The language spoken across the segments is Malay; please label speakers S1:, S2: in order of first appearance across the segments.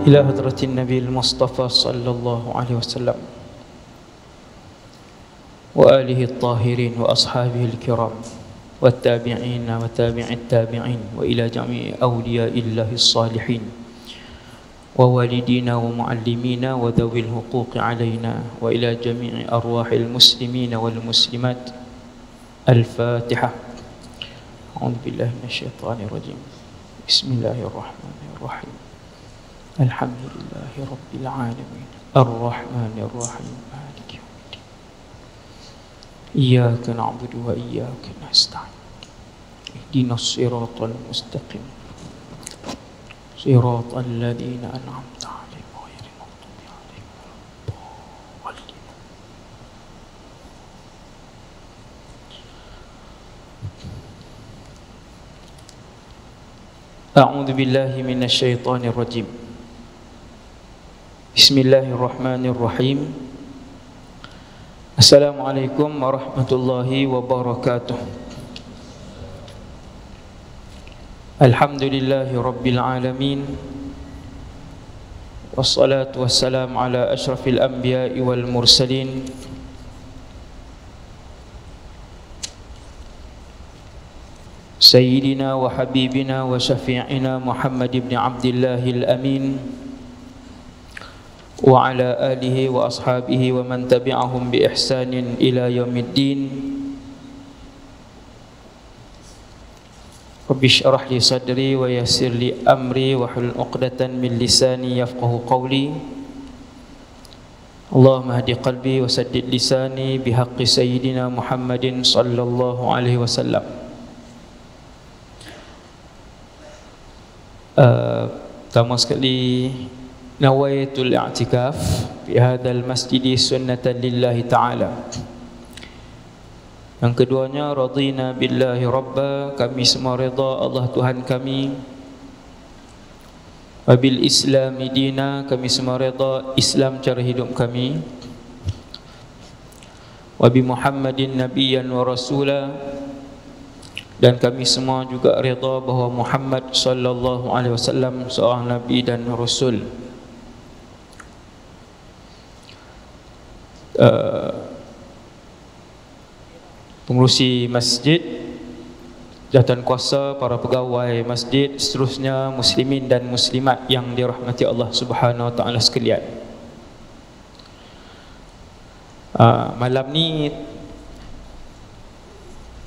S1: إلى حضرة النبي المصطفى صلى الله عليه وسلم وآله الطاهرين وأصحابه الكرام والتابعين وتابع التابعين وإلى جميع أولياء الله الصالحين ووالدينا ومعلمينا وذوي الحقوق علينا وإلى جميع أرواح المسلمين والمسلمات. الفاتحة. أعوذ بالله من الشيطان الرجيم. بسم الله الرحمن الرحيم. الحمد لله رب العالمين الرحمن الرحيم مالك يوم الدين إياك نعبد وإياك نستعين اهدنا الصراط المستقيم صراط الذين أنعمت عليهم غير المغضوب عليهم ولا الضالين. أعوذ بالله من الشيطان الرجيم. بسم الله الرحمن الرحيم. السلام عليكم ورحمة الله وبركاته. الحمد لله رب العالمين والصلاة والسلام على أشرف الأنبياء والمرسلين سيدنا وحبيبنا وشفيعنا محمد بن عبد الله الأمين وعلى آله وأصحابه ومن تبعهم بإحسان إلى يوم الدين. رب اشرح لي صدري ويسر لي أمري واحلل عقدة من لساني يفقه قولي. اللهم اهد قلبي وسدد لساني بحق سيدنا محمد صلى الله عليه وسلم. Pertama sekali, nawaitul i'tikaf fi hadzal masjid sunnatan lillahi ta'ala. Yang keduanya, radina billahi rabba, kami semua redha Allah Tuhan kami. Wabil islami dina, kami semua redha Islam cara hidup kami. Wabi Muhammadin nabiyyan wa rasula, dan kami semua juga redha bahawa Muhammad sallallahu alaihi wasallam seorang nabi dan rasul. Pengurusi masjid, jawatan kuasa, para pegawai masjid, seterusnya muslimin dan muslimat yang dirahmati Allah Subhanahu wa taala sekalian. Malam ni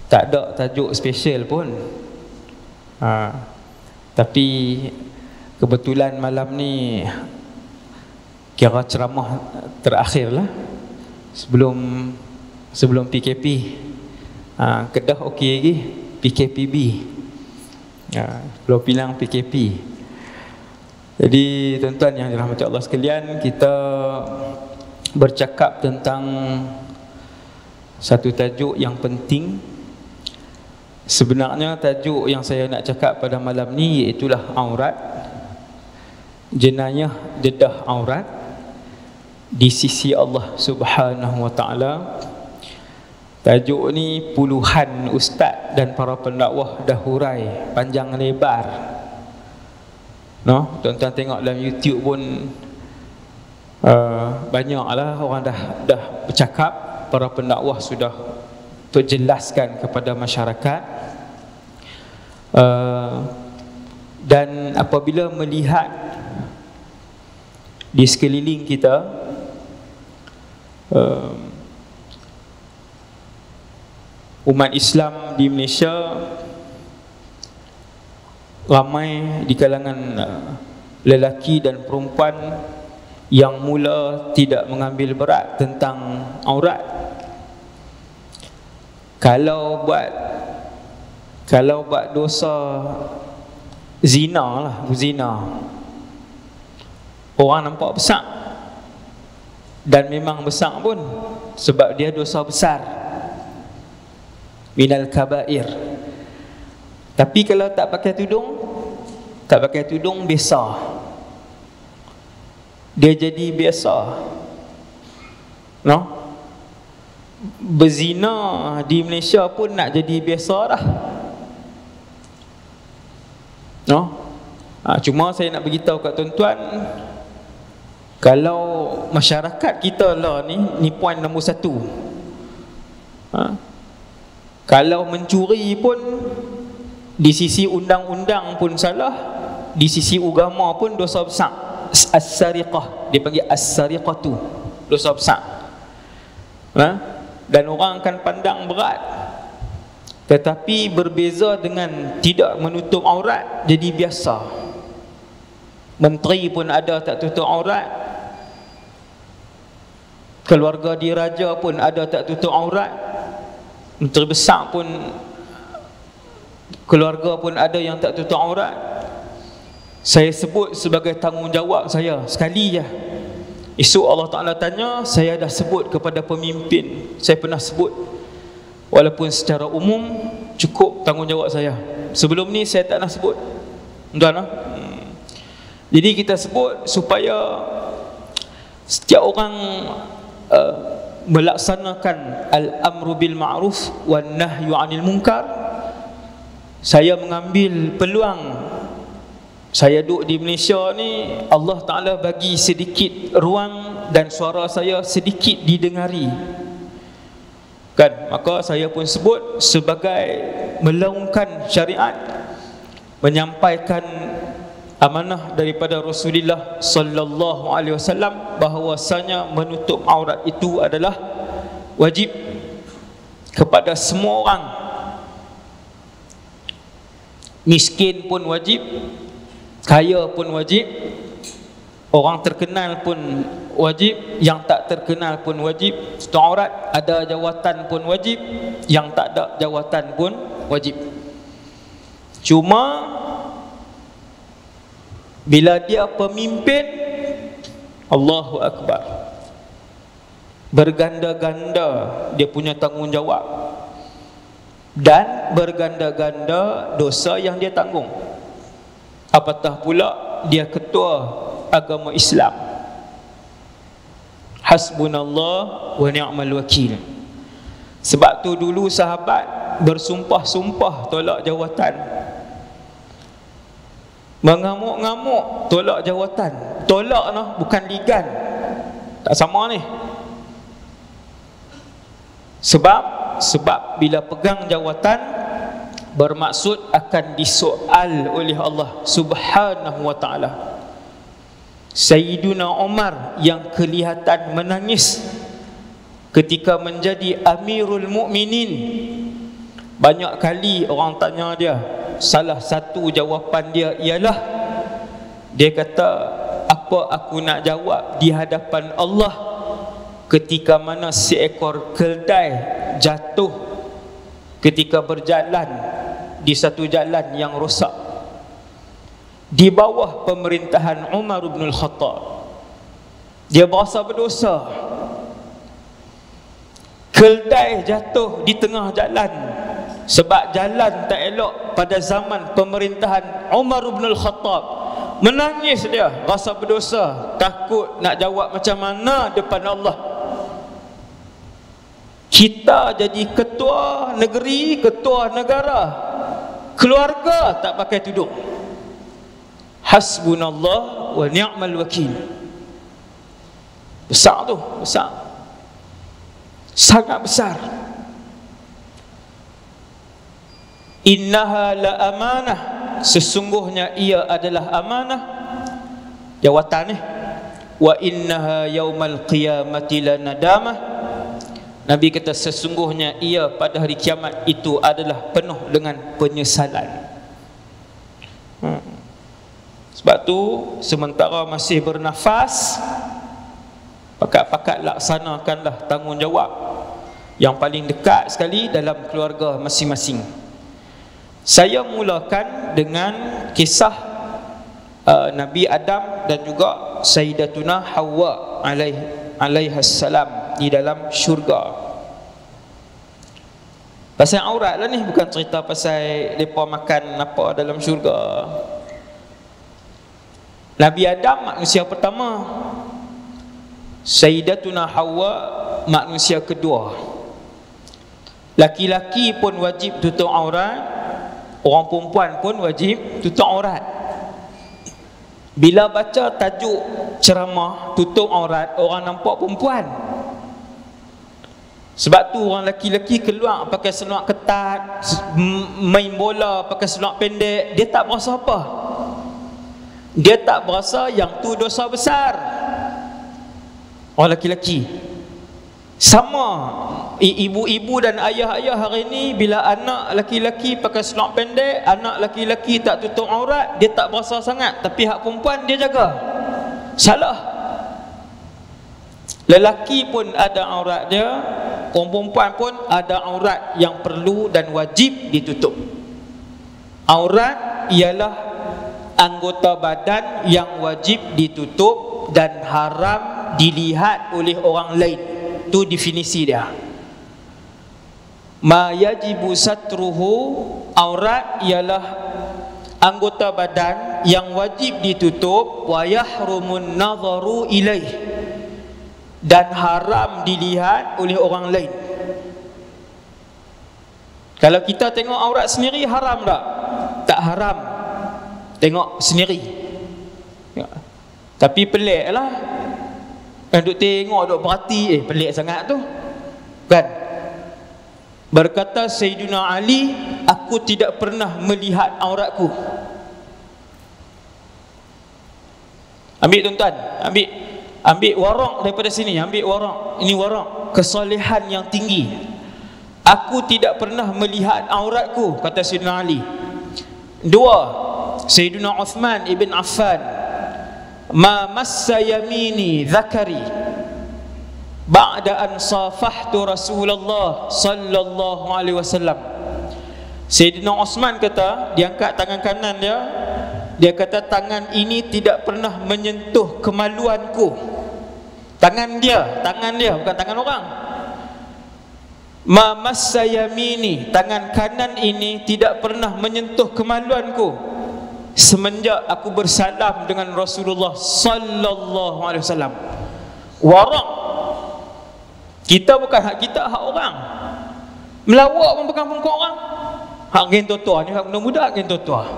S1: tak ada tajuk special pun, tapi kebetulan malam ni kira ceramah terakhir lah sebelum PKP. Kedah okey lagi, PKPB, belum bilang PKP. Jadi tuan-tuan yang dirahmati Allah sekalian, kita bercakap tentang satu tajuk yang penting. Sebenarnya tajuk yang saya nak cakap pada malam ni iaitulah aurat, jenayah dedah aurat di sisi Allah Subhanahu wa taala. Tajuk ni puluhan ustaz dan para pendakwah dah hurai panjang lebar. Tuan-tuan tengok dalam YouTube pun banyaklah orang dah bercakap, para pendakwah sudah terjelaskan kepada masyarakat. Dan apabila melihat di sekeliling kita, umat Islam di Malaysia ramai di kalangan lelaki dan perempuan yang mula tidak mengambil berat tentang aurat. Kalau buat dosa zina lah, berzina, orang nampak besar, dan memang besar pun sebab dia dosa besar, minal kabair. Tapi kalau tak pakai tudung biasa, dia jadi biasa. Berzina di Malaysia pun nak jadi biasa dah. Cuma saya nak beritahu kat tuan-tuan, kalau masyarakat kita lah ni poin nombor satu. Kalau mencuri pun di sisi undang-undang pun salah, di sisi agama pun dosa besar. As-sariqah, dia panggil as-sariqatu, dosa besar. Dan orang akan pandang berat. Tetapi berbeza dengan tidak menutup aurat, jadi biasa. Menteri pun ada tak tutup aurat, keluarga diraja pun ada tak tutup aurat, menteri besar pun, keluarga pun ada yang tak tutup aurat. Saya sebut sebagai tanggungjawab saya sekali je. Esok Allah Ta'ala tanya, saya dah sebut kepada pemimpin, saya pernah sebut, walaupun secara umum cukup tanggungjawab saya. Sebelum ni saya tak nak sebut, tuan. Jadi kita sebut supaya setiap orang melaksanakan al-amru bil ma'ruf wan nahyu 'anil munkar. Saya mengambil peluang, saya duduk di Malaysia ni, Allah Ta'ala bagi sedikit ruang dan suara saya sedikit didengari, kan? Maka saya pun sebut sebagai melaungkan syariat, menyampaikan amanah daripada Rasulullah sallallahu alaihi wasallam bahawasanya menutup aurat itu adalah wajib kepada semua orang. Miskin pun wajib, kaya pun wajib, orang terkenal pun wajib, yang tak terkenal pun wajib. Tutup aurat, ada jawatan pun wajib, yang tak ada jawatan pun wajib. Cuma bila dia pemimpin, Allahu Akbar, berganda-ganda dia punya tanggungjawab, dan berganda-ganda dosa yang dia tanggung. Apatah pula dia ketua agama Islam. Hasbunallah wa ni'mal wakil. Sebab tu dulu sahabat bersumpah-sumpah tolak jawatan, mengamuk-ngamuk tolak jawatan. Tolak noh, bukan ligan, tak sama ni. Sebab bila pegang jawatan, bermaksud akan disoal oleh Allah Subhanahu wa ta'ala. Sayyiduna Umar yang kelihatan menangis ketika menjadi Amirul Mukminin, banyak kali orang tanya dia, salah satu jawapan dia ialah, dia kata, apa aku nak jawab di hadapan Allah ketika mana seekor keldai jatuh ketika berjalan di satu jalan yang rosak di bawah pemerintahan Umar bin Al-Khattab. Dia berasa berdosa. Keldai jatuh di tengah jalan sebab jalan tak elok pada zaman pemerintahan Umar bin Al-Khattab. Menangis dia, rasa berdosa, takut nak jawab macam mana depan Allah. Kita jadi ketua negeri, ketua negara, keluarga tak pakai tudung. Hasbunallah wa ni'mal wakil. Besar tu, besar, sangat besar. Innaha la amanah, sesungguhnya ia adalah amanah, jawatan ni. Wa innaha yaumal qiyamati la nadamah. Nabi kata sesungguhnya ia pada hari kiamat itu adalah penuh dengan penyesalan. Sebab tu sementara masih bernafas, pakat-pakat laksanakanlah tanggungjawab yang paling dekat sekali dalam keluarga masing-masing. Saya mulakan dengan kisah Nabi Adam dan juga Sayyidatuna Hawa alaihassalam di dalam syurga. Pasal aurat lah ni, bukan cerita pasal mereka makan apa dalam syurga. Nabi Adam manusia pertama, Sayyidatuna Hawa manusia kedua. Laki-laki pun wajib tutup aurat, orang perempuan pun wajib tutup aurat. Bila baca tajuk ceramah tutup aurat, orang nampak perempuan. Sebab tu orang lelaki-lelaki keluar pakai seluar ketat, main bola pakai seluar pendek, dia tak berasa apa. Dia tak berasa yang tu dosa besar. Orang lelaki-lelaki sama, ibu-ibu dan ayah-ayah hari ni, bila anak lelaki-lelaki pakai seluar pendek, anak lelaki-lelaki tak tutup aurat, dia tak berasa sangat. Tapi hak perempuan dia jaga. Salah. Lelaki pun ada aurat dia, orang perempuan pun ada aurat yang perlu dan wajib ditutup. Aurat ialah anggota badan yang wajib ditutup dan haram dilihat oleh orang lain. Itu definisi dia. Ma yajibu satruhu, aurat ialah anggota badan yang wajib ditutup, wa yahrumun nadharu ilaih, dan haram dilihat oleh orang lain. Kalau kita tengok aurat sendiri haram tak? Tak haram tengok sendiri ya. Tapi pelik lah duk tengok, duk perhati, pelik sangat tu kan. Berkata Sayyidina Ali, aku tidak pernah melihat auratku. Ambil tuan-tuan, ambil warak daripada sini, ambil warak. Ini warak kesalehan yang tinggi. Aku tidak pernah melihat auratku, kata Sayyidina Ali. Dua, Sayyidina Uthman ibn Affan, ma massa yamini dhakari ba'da an safahtu Rasulullah sallallahu alaihi wasallam. Sayyidina Uthman kata, dia angkat tangan kanan dia, dia kata tangan ini tidak pernah menyentuh kemaluanku. Tangan dia bukan tangan orang. Ma massa yamini, tangan kanan ini tidak pernah menyentuh kemaluanku semenjak aku bersalam dengan Rasulullah sallallahu alaihi wasallam. Warak kita bukan hak kita, hak orang. Melawak pun bukan muka orang. Hak gen tua-tua ni, hak muda-muda gen tua-tua.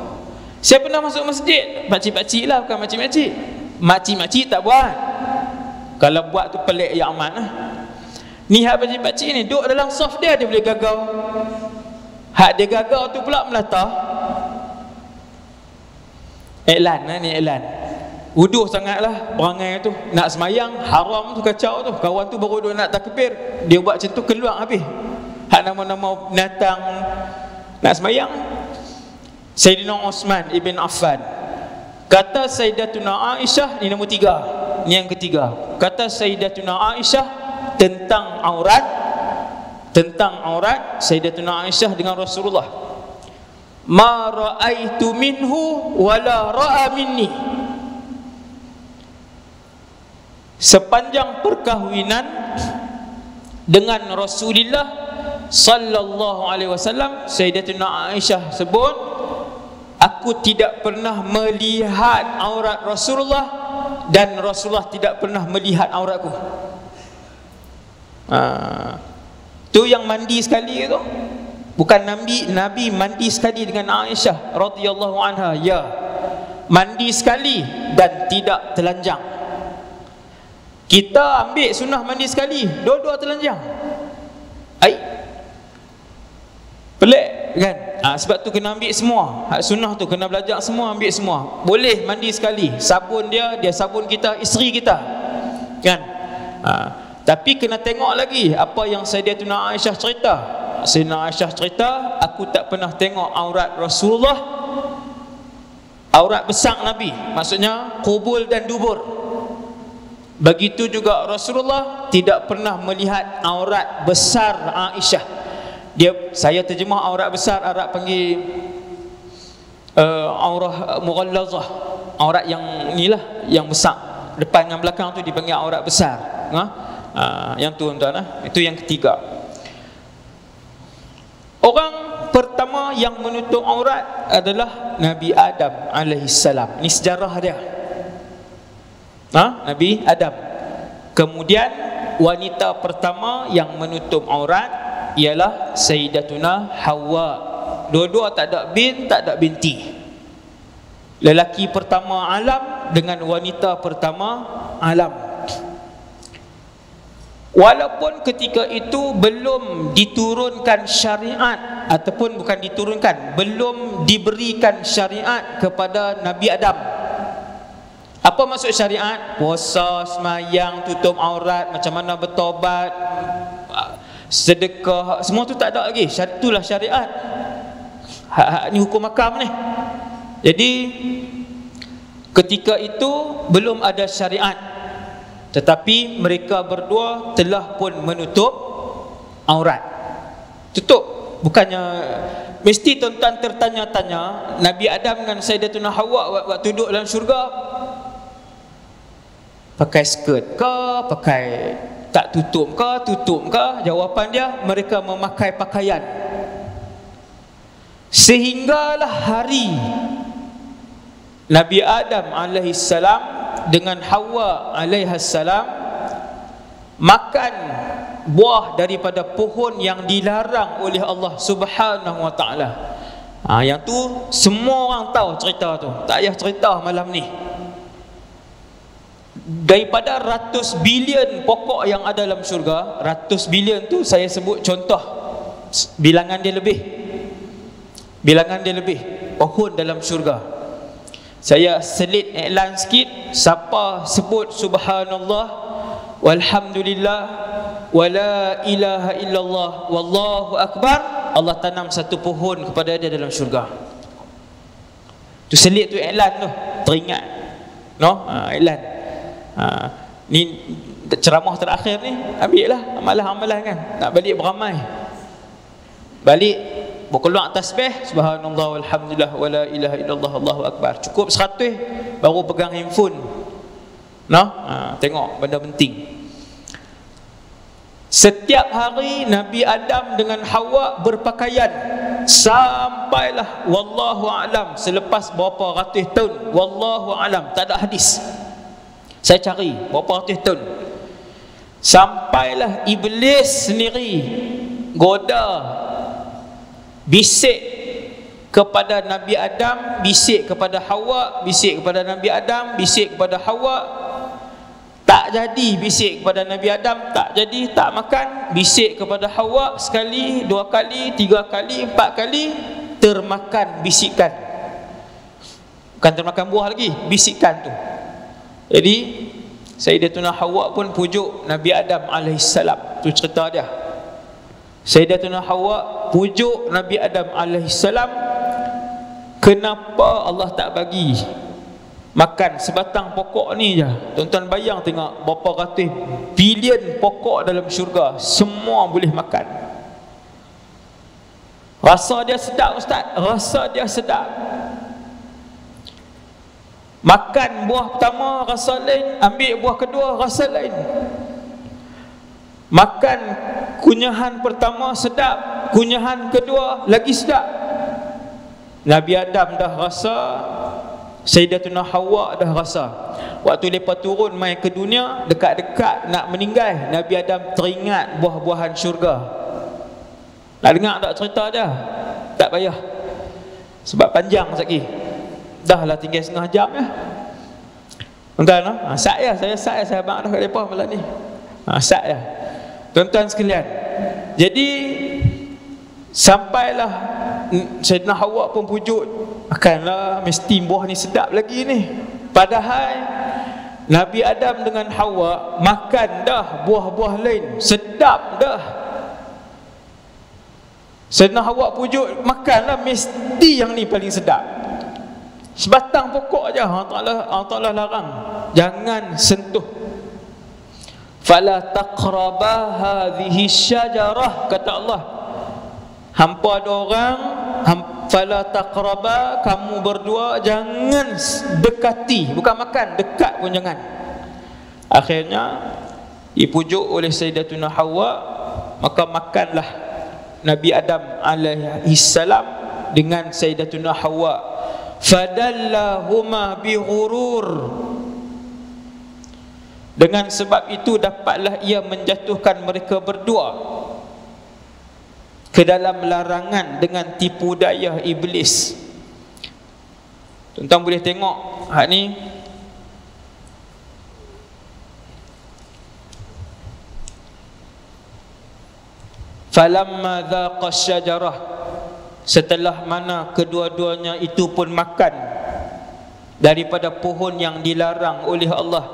S1: Saya pernah masuk masjid, makcik-makcik lah, bukan makcik-makcik. Makcik-makcik tak buat. Kalau buat tu pelik ya amat lah. Ni hak makcik-makcik ni duduk dalam saf dia boleh gagau. Hak dia gagau tu pula melata. Iklan lah ni, iklan. Uduh sangatlah perangai tu. Nak semayang haram tu, kacau tu. Kawan tu baru duduk nak takbir, dia buat macam tu, keluar habis. Hak nama-nama binatang nak semayang. Sayyidina Uthman ibn Affan kata Sayyidatuna Aisyah, ni nombor 3, ni yang ketiga. Kata Sayyidatuna Aisyah tentang aurat, Sayyidatuna Aisyah dengan Rasulullah, ma ra'aitu minhu wala ra'a minni. Sepanjang perkahwinan dengan Rasulullah sallallahu alaihi wasallam, Sayyidatuna Aisyah sebut, aku tidak pernah melihat aurat Rasulullah dan Rasulullah tidak pernah melihat auratku. Tu yang mandi sekali tu. Bukan Nabi mandi sekali dengan Aisyah radhiyallahu anha, ya, mandi sekali dan tidak telanjang. Kita ambil sunnah mandi sekali, dua-dua telanjang. Pelik kan? Sebab tu kena ambil semua. Hak sunnah tu kena belajar semua, ambil semua. Boleh mandi sekali, sabun dia sabun kita, isteri kita kan. Tapi kena tengok lagi apa yang Sayyidatuna Aisyah cerita. Sayyidina Aisyah cerita, aku tak pernah tengok aurat Rasulullah, aurat besar Nabi, maksudnya kubul dan dubur. Begitu juga Rasulullah tidak pernah melihat aurat besar Aisyah. Saya terjemah aurat besar, Arab panggil aurah mughallazah, aurat yang inilah, yang besar, depan dan belakang tu dipanggil aurat besar. Yang tu tuan-tuan, itu yang ketiga. Orang pertama yang menutup aurat adalah Nabi Adam alaihissalam. Ini sejarah dia. Nabi Adam. Kemudian wanita pertama yang menutup aurat ialah Sayyidatuna Hawa. Dua-dua tak ada bin, tak ada binti. lelaki pertama alam dengan wanita pertama alam. Walaupun ketika itu belum diturunkan syariat, ataupun bukan diturunkan, belum diberikan syariat kepada Nabi Adam. Apa maksud syariat? Puasa, semayang, tutup aurat, macam mana bertobat, sedekah, semua tu tak ada lagi. Itulah syariat. Ni hukum makam ni. Jadi ketika itu belum ada syariat, tetapi mereka berdua telah pun menutup aurat. Tutup. Bukannya mesti tuan-tuan tertanya-tanya, Nabi Adam dengan Sayyidatuna Hawa waktu duduk dalam syurga pakai skirt ke, pakai tak tutup ke, tutup ke? Jawapan dia, mereka memakai pakaian. Sehinggalah hari Nabi Adam alaihissalam dengan Hawa alaihissalam makan buah daripada pohon yang dilarang oleh Allah Subhanahu wa taala. Yang tu semua orang tahu cerita tu. Tak payah cerita malam ni. Daripada ratus bilion pokok yang ada dalam syurga, ratus bilion tu saya sebut contoh, bilangan dia lebih. Bilangan dia lebih pohon dalam syurga. Saya selit iklan sikit. Siapa sebut subhanallah walhamdulillah wala ilaha illallah wallahu akbar, Allah tanam satu pohon kepada dia dalam syurga. Tu selit tu iklan tu, teringat no? Iklan. Ni ceramah terakhir ni, ambil lah amalan-amalan kan. Nak balik beramai, balik berkeluar tasbih subhanallah walhamdulillah wala ilaha illallah Allahu akbar. Cukup 100 baru pegang handphone. Tengok benda penting. Setiap hari Nabi Adam dengan Hawa berpakaian sampailah wallahu alam selepas berapa ratus tahun. Wallahu alam, tak ada hadis. Saya cari berapa ratus tahun. Sampailah iblis sendiri goda, bisik kepada Nabi Adam, bisik kepada Hawa, bisik kepada Nabi Adam, bisik kepada Hawa. Tak jadi bisik kepada Nabi Adam, tak jadi, tak makan. Bisik kepada Hawa sekali, 2 kali, 3 kali, 4 kali, termakan bisikan. Bukan termakan buah lagi, bisikan tu. Jadi Sayyidatuna Hawa pun pujuk Nabi Adam alaihissalam. Tu cerita dia. Sayyidatuna Hawa pujuk Nabi Adam alaihissalam, kenapa Allah tak bagi makan sebatang pokok ni je. Tuan-tuan bayang tengok berapa ratus bilion pokok dalam syurga, semua boleh makan. Rasa dia sedap ustaz, rasa dia sedap. Makan buah pertama rasa lain, ambil buah kedua rasa lain. Makan kunyahan pertama sedap, kunyahan kedua lagi sedap. Nabi Adam dah rasa, Sayyidatuna Hawa dah rasa. Waktu mereka turun mai ke dunia, dekat-dekat nak meninggal, Nabi Adam teringat buah-buahan syurga. Nak dengar tak cerita dia? Tak payah, sebab panjang lagi. Dah lah tinggal setengah jam ya. Tuan-tuan, saya abang dah kat mereka malam ni. Saya tuan-tuan sekalian. Jadi sampailah Sayyidina Hawa pun pujuk, akanlah mesti buah ni sedap lagi ni. Padahal Nabi Adam dengan Hawa makan dah buah-buah lain, sedap dah. Sayyidina Hawa pujuk, makanlah mesti yang ni paling sedap. Sebatang pokok aja Allah Ta'ala larang, jangan sentuh. Fala taqraba hadhihi syajarah, kata Allah. Hampa ada orang, fala taqraba, kamu berdua jangan dekati, bukan makan, dekat pun jangan. Akhirnya dipujuk oleh Sayyidatuna Hawa, maka makanlah Nabi Adam alaihissalam dengan Sayyidatuna Hawa. Fadallahuma bighurur, dengan sebab itu dapatlah ia menjatuhkan mereka berdua ke dalam larangan dengan tipu daya iblis. Tuan-tuan boleh tengok hak ni. Falamma dhaqa syajarah, setelah mana kedua-duanya itu pun makan daripada pohon yang dilarang oleh Allah,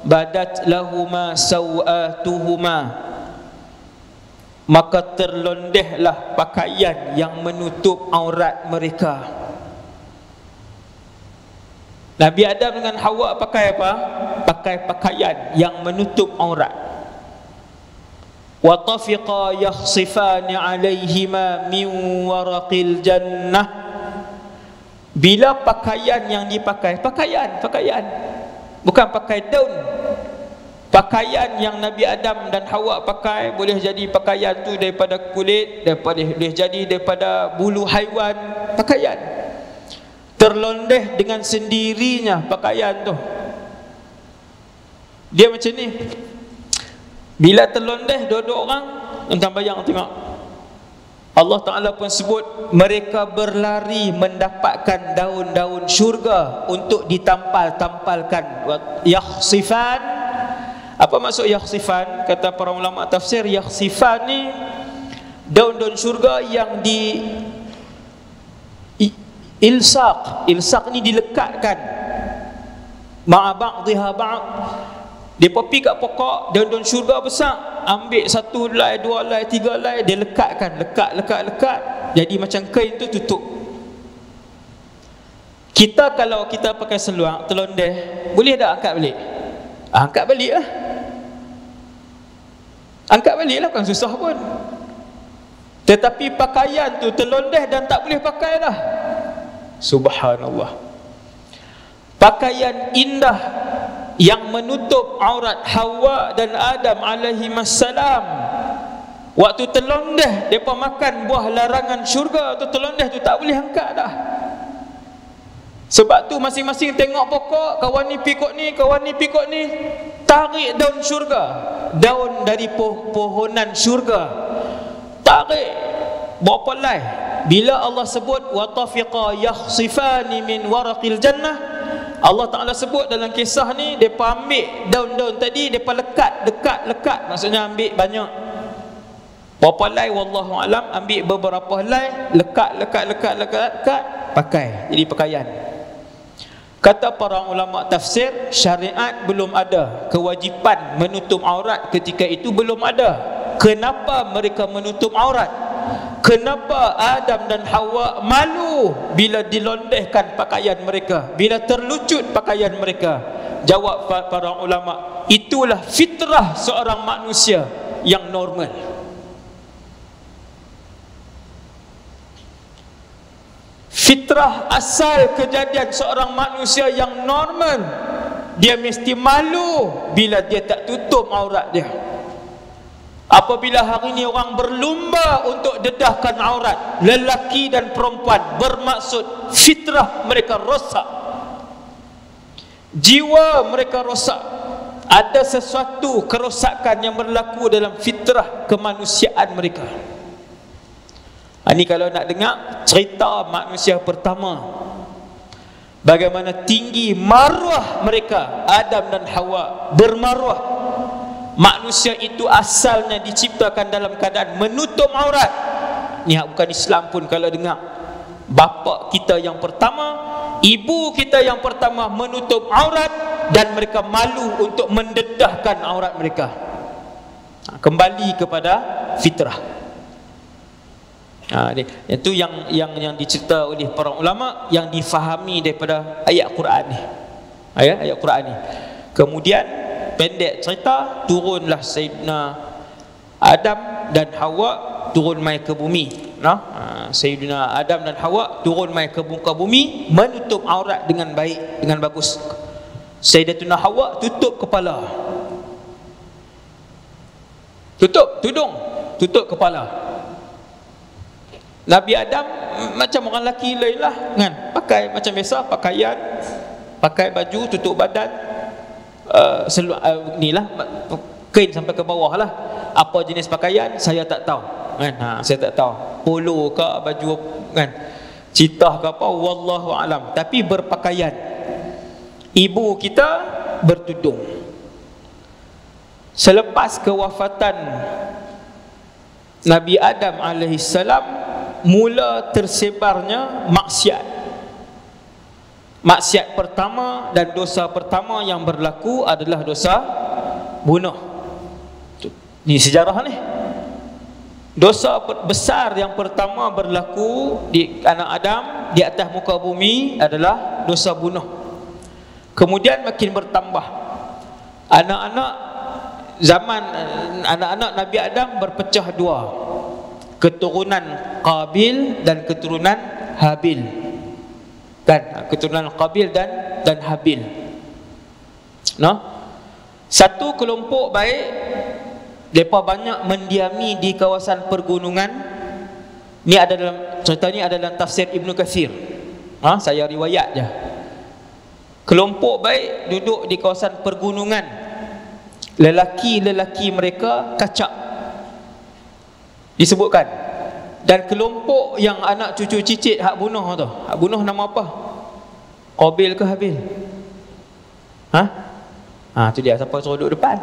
S1: badat lahuma sawatuhuma, maka terlondehlah pakaian yang menutup aurat mereka. Nabi Adam dengan Hawa pakai apa? Pakai pakaian yang menutup aurat. Wa tafiqa yakhsifani alaihima min waraqil jannah. Bila pakaian yang dipakai, pakaian bukan pakai daun. Pakaian yang Nabi Adam dan Hawa pakai, boleh jadi pakaian tu daripada kulit, boleh jadi daripada bulu haiwan, pakaian. Terlondeh dengan sendirinya pakaian tu. Dia macam ni. Bila terlondeh dua-dua orang, entah bayang tengok. Allah Ta'ala pun sebut mereka berlari mendapatkan daun-daun syurga untuk ditampal-tampalkan. Yakhsifan. Apa maksud yakhsifan? Kata para ulama tafsir, yakhsifan ni daun-daun syurga yang di ilsaq. Ilsaq ni dilekatkan. Ma'a ba'dhiha ba'd. Dia pergi kat pokok daun-daun syurga besar, ambil satu helai, dua helai, tiga helai, dia lekatkan, lekat. Jadi macam kain tu tutup. Kita kalau kita pakai seluar terlondeh, boleh tak angkat balik? Angkat balik lah. Angkat balik lah, bukan susah pun. Tetapi pakaian tu terlondeh dan tak boleh pakai lah. Subhanallah. Pakaian indah yang menutup aurat Hawa dan Adam alaihimassalam, waktu terlondeh mereka makan buah larangan syurga tu, terlondeh tu tak boleh angkat dah. Sebab tu masing-masing tengok pokok, kawan ni pikuk ni, kawan ni pikuk ni, tarik daun syurga, daun dari pohonan syurga, tarik berapa lai. Bila Allah sebut wa tafiqa yakhsifani min waraqil jannah, Allah Ta'ala sebut dalam kisah ni, mereka ambil daun-daun tadi, mereka lekat, maksudnya ambil banyak. Berapa helai wallahu alam, ambil beberapa helai, lekat, pakai, jadi pakaian. Kata para ulama tafsir, syariat belum ada kewajipan menutup aurat ketika itu, belum ada. Kenapa mereka menutup aurat? Kenapa Adam dan Hawa malu bila dilondehkan pakaian mereka, bila terlucut pakaian mereka? Jawab para ulama, itulah fitrah seorang manusia yang normal. Fitrah asal kejadian seorang manusia yang normal, dia mesti malu bila dia tak tutup aurat dia. Apabila hari ini orang berlumba untuk dedahkan aurat, lelaki dan perempuan, bermaksud fitrah mereka rosak, jiwa mereka rosak. Ada sesuatu kerosakan yang berlaku dalam fitrah kemanusiaan mereka. Ini kalau nak dengar cerita manusia pertama, bagaimana tinggi maruah mereka, Adam dan Hawa bermaruah. Manusia itu asalnya diciptakan dalam keadaan menutup aurat. Ni bukan Islam pun kalau dengar. Bapa kita yang pertama, ibu kita yang pertama menutup aurat, dan mereka malu untuk mendedahkan aurat mereka. Kembali kepada fitrah. Itu yang dicerita oleh para ulama, yang difahami daripada ayat Quran ni. Ayat Quran ni. Kemudian pendek cerita, turunlah Sayyidina Adam dan Hawa turun mai ke bumi. Sayyidina Adam dan Hawa turun mai ke muka bumi, menutup aurat dengan baik, dengan bagus. Sayyidatuna Hawa tutup kepala, tutup tudung, tutup kepala. Nabi Adam macam orang lelaki lain lah kan, pakai macam biasa, pakaian, pakai baju tutup badan, inilah kain sampai ke bawah lah. Apa jenis pakaian saya tak tahu kan, saya tak tahu, polo ke baju kan. citah ke apa, wallahu alam, tapi berpakaian. Ibu kita bertudung. Selepas kewafatan Nabi Adam alaihissalam, mula tersebarnya maksiat. Maksiat pertama dan dosa pertama yang berlaku adalah dosa bunuh. Ni sejarah ni. Dosa besar yang pertama berlaku di anak Adam di atas muka bumi adalah dosa bunuh. Kemudian makin bertambah. Anak-anak Nabi Adam berpecah dua. Keturunan Qabil dan keturunan Habil. Kan, keturunan Qabil dan Habil. No? Satu kelompok baik, mereka banyak mendiami di kawasan pergunungan. Ni ada dalam, cerita ni ada dalam tafsir Ibn Kathir. Saya riwayat je. Kelompok baik duduk di kawasan pergunungan. Lelaki-lelaki mereka kacak, disebutkan. Dan kelompok yang anak cucu cicit hak bunuh tu, hak bunuh nama apa? Qabil ke Habil? Tu dia, siapa suruh duduk depan?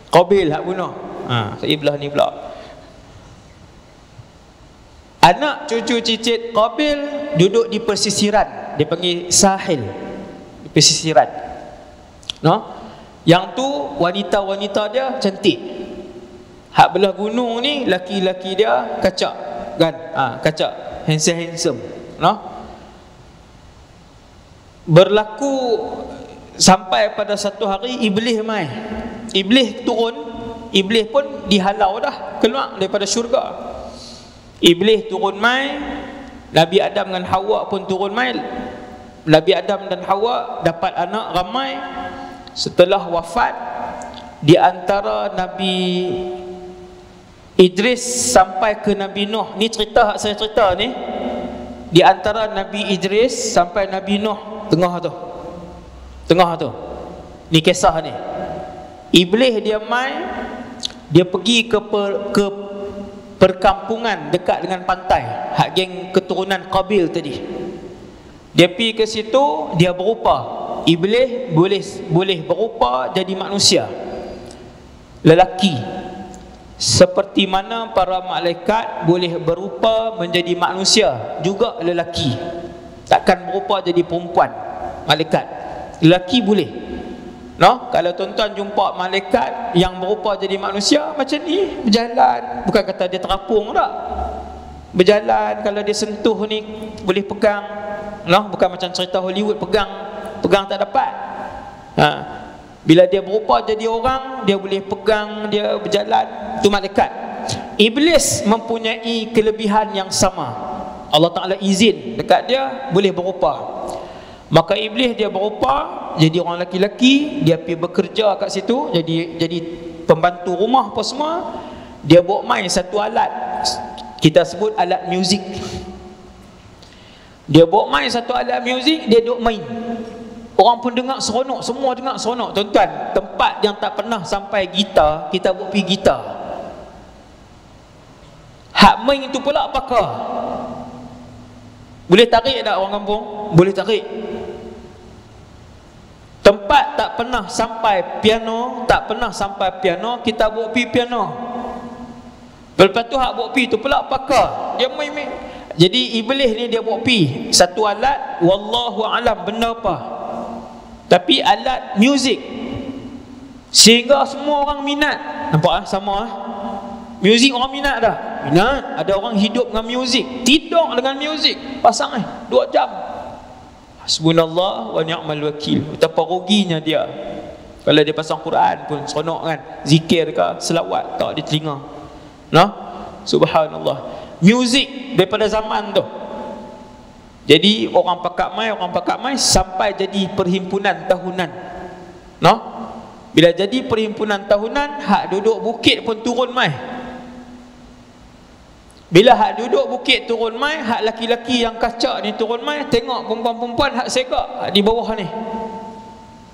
S1: Qabil hak bunuh. Saya belah ni pula. Anak cucu cicit Qabil duduk di pesisiran, dia panggil sahil, di pesisiran. No? Yang tu wanita-wanita dia cantik. Hak belah gunung ni laki-laki dia kacak, kan? Kacak, handsome. No? Berlaku sampai pada satu hari Iblis mai. Iblis turun, Iblis pun dihalau dah keluar daripada syurga. Iblis turun mai, Nabi Adam dan Hawa pun turun mai. Nabi Adam dan Hawa dapat anak ramai. Setelah wafat, di antara Nabi Idris sampai ke Nabi Nuh, ni cerita saya cerita ni, di antara Nabi Idris sampai Nabi Nuh, tengah tu, ni kisah ni. Iblis dia mai, dia pergi ke perkampungan dekat dengan pantai, hak geng keturunan Qabil tadi. Dia pergi ke situ, dia berupa. Iblis boleh berupa jadi manusia, lelaki, seperti mana para malaikat boleh berupa menjadi manusia juga lelaki. Takkan berupa jadi perempuan malaikat. Lelaki boleh. No? Kalau tuan-tuan jumpa malaikat yang berupa jadi manusia macam ni, berjalan, bukan kata dia terapung tak, berjalan, kalau dia sentuh ni boleh pegang. No? Bukan macam cerita Hollywood, pegang tak dapat. Bila dia berupa jadi orang, dia boleh pegang, dia berjalan, itu malaikat. Iblis mempunyai kelebihan yang sama. Allah Ta'ala izin dekat dia boleh berupa. Maka Iblis dia berupa jadi orang lelaki-lelaki, dia pergi bekerja kat situ, jadi pembantu rumah apa semua. Dia bawa main satu alat, kita sebut alat muzik. Dia bawa main satu alat muzik, dia duk main. Orang pun dengar seronok, semua dengar seronok. Tuan-tuan, tempat yang tak pernah sampai gitar, kita buat pergi gitar. Hak main itu pula pakar. Boleh tarik tak orang kampung? Boleh tarik. Tempat tak pernah sampai piano, kita buat pergi piano. Lepas tu hak buat pergi tu pula pakar. Dia main. Jadi Iblis ni dia buat pergi satu alat, wallahu alam benda apa, tapi alat muzik, sehingga semua orang minat. Nampak sama muzik orang minat dah. Minat. Ada orang hidup dengan muzik, tidur dengan muzik, pasang 2 jam. Hasbunallah wa ni'mal wakil. Betapa ruginya dia. Kalau dia pasang Quran pun seronok kan, zikir ke selawat tak di telinga. Nah, subhanallah. Muzik daripada zaman tu. Jadi orang pakak mai sampai jadi perhimpunan tahunan. No? Bila jadi perhimpunan tahunan, hak duduk bukit pun turun mai. Bila hak duduk bukit turun mai, hak laki-laki yang kacak ni turun mai, tengok perempuan-perempuan hak segak di bawah ni.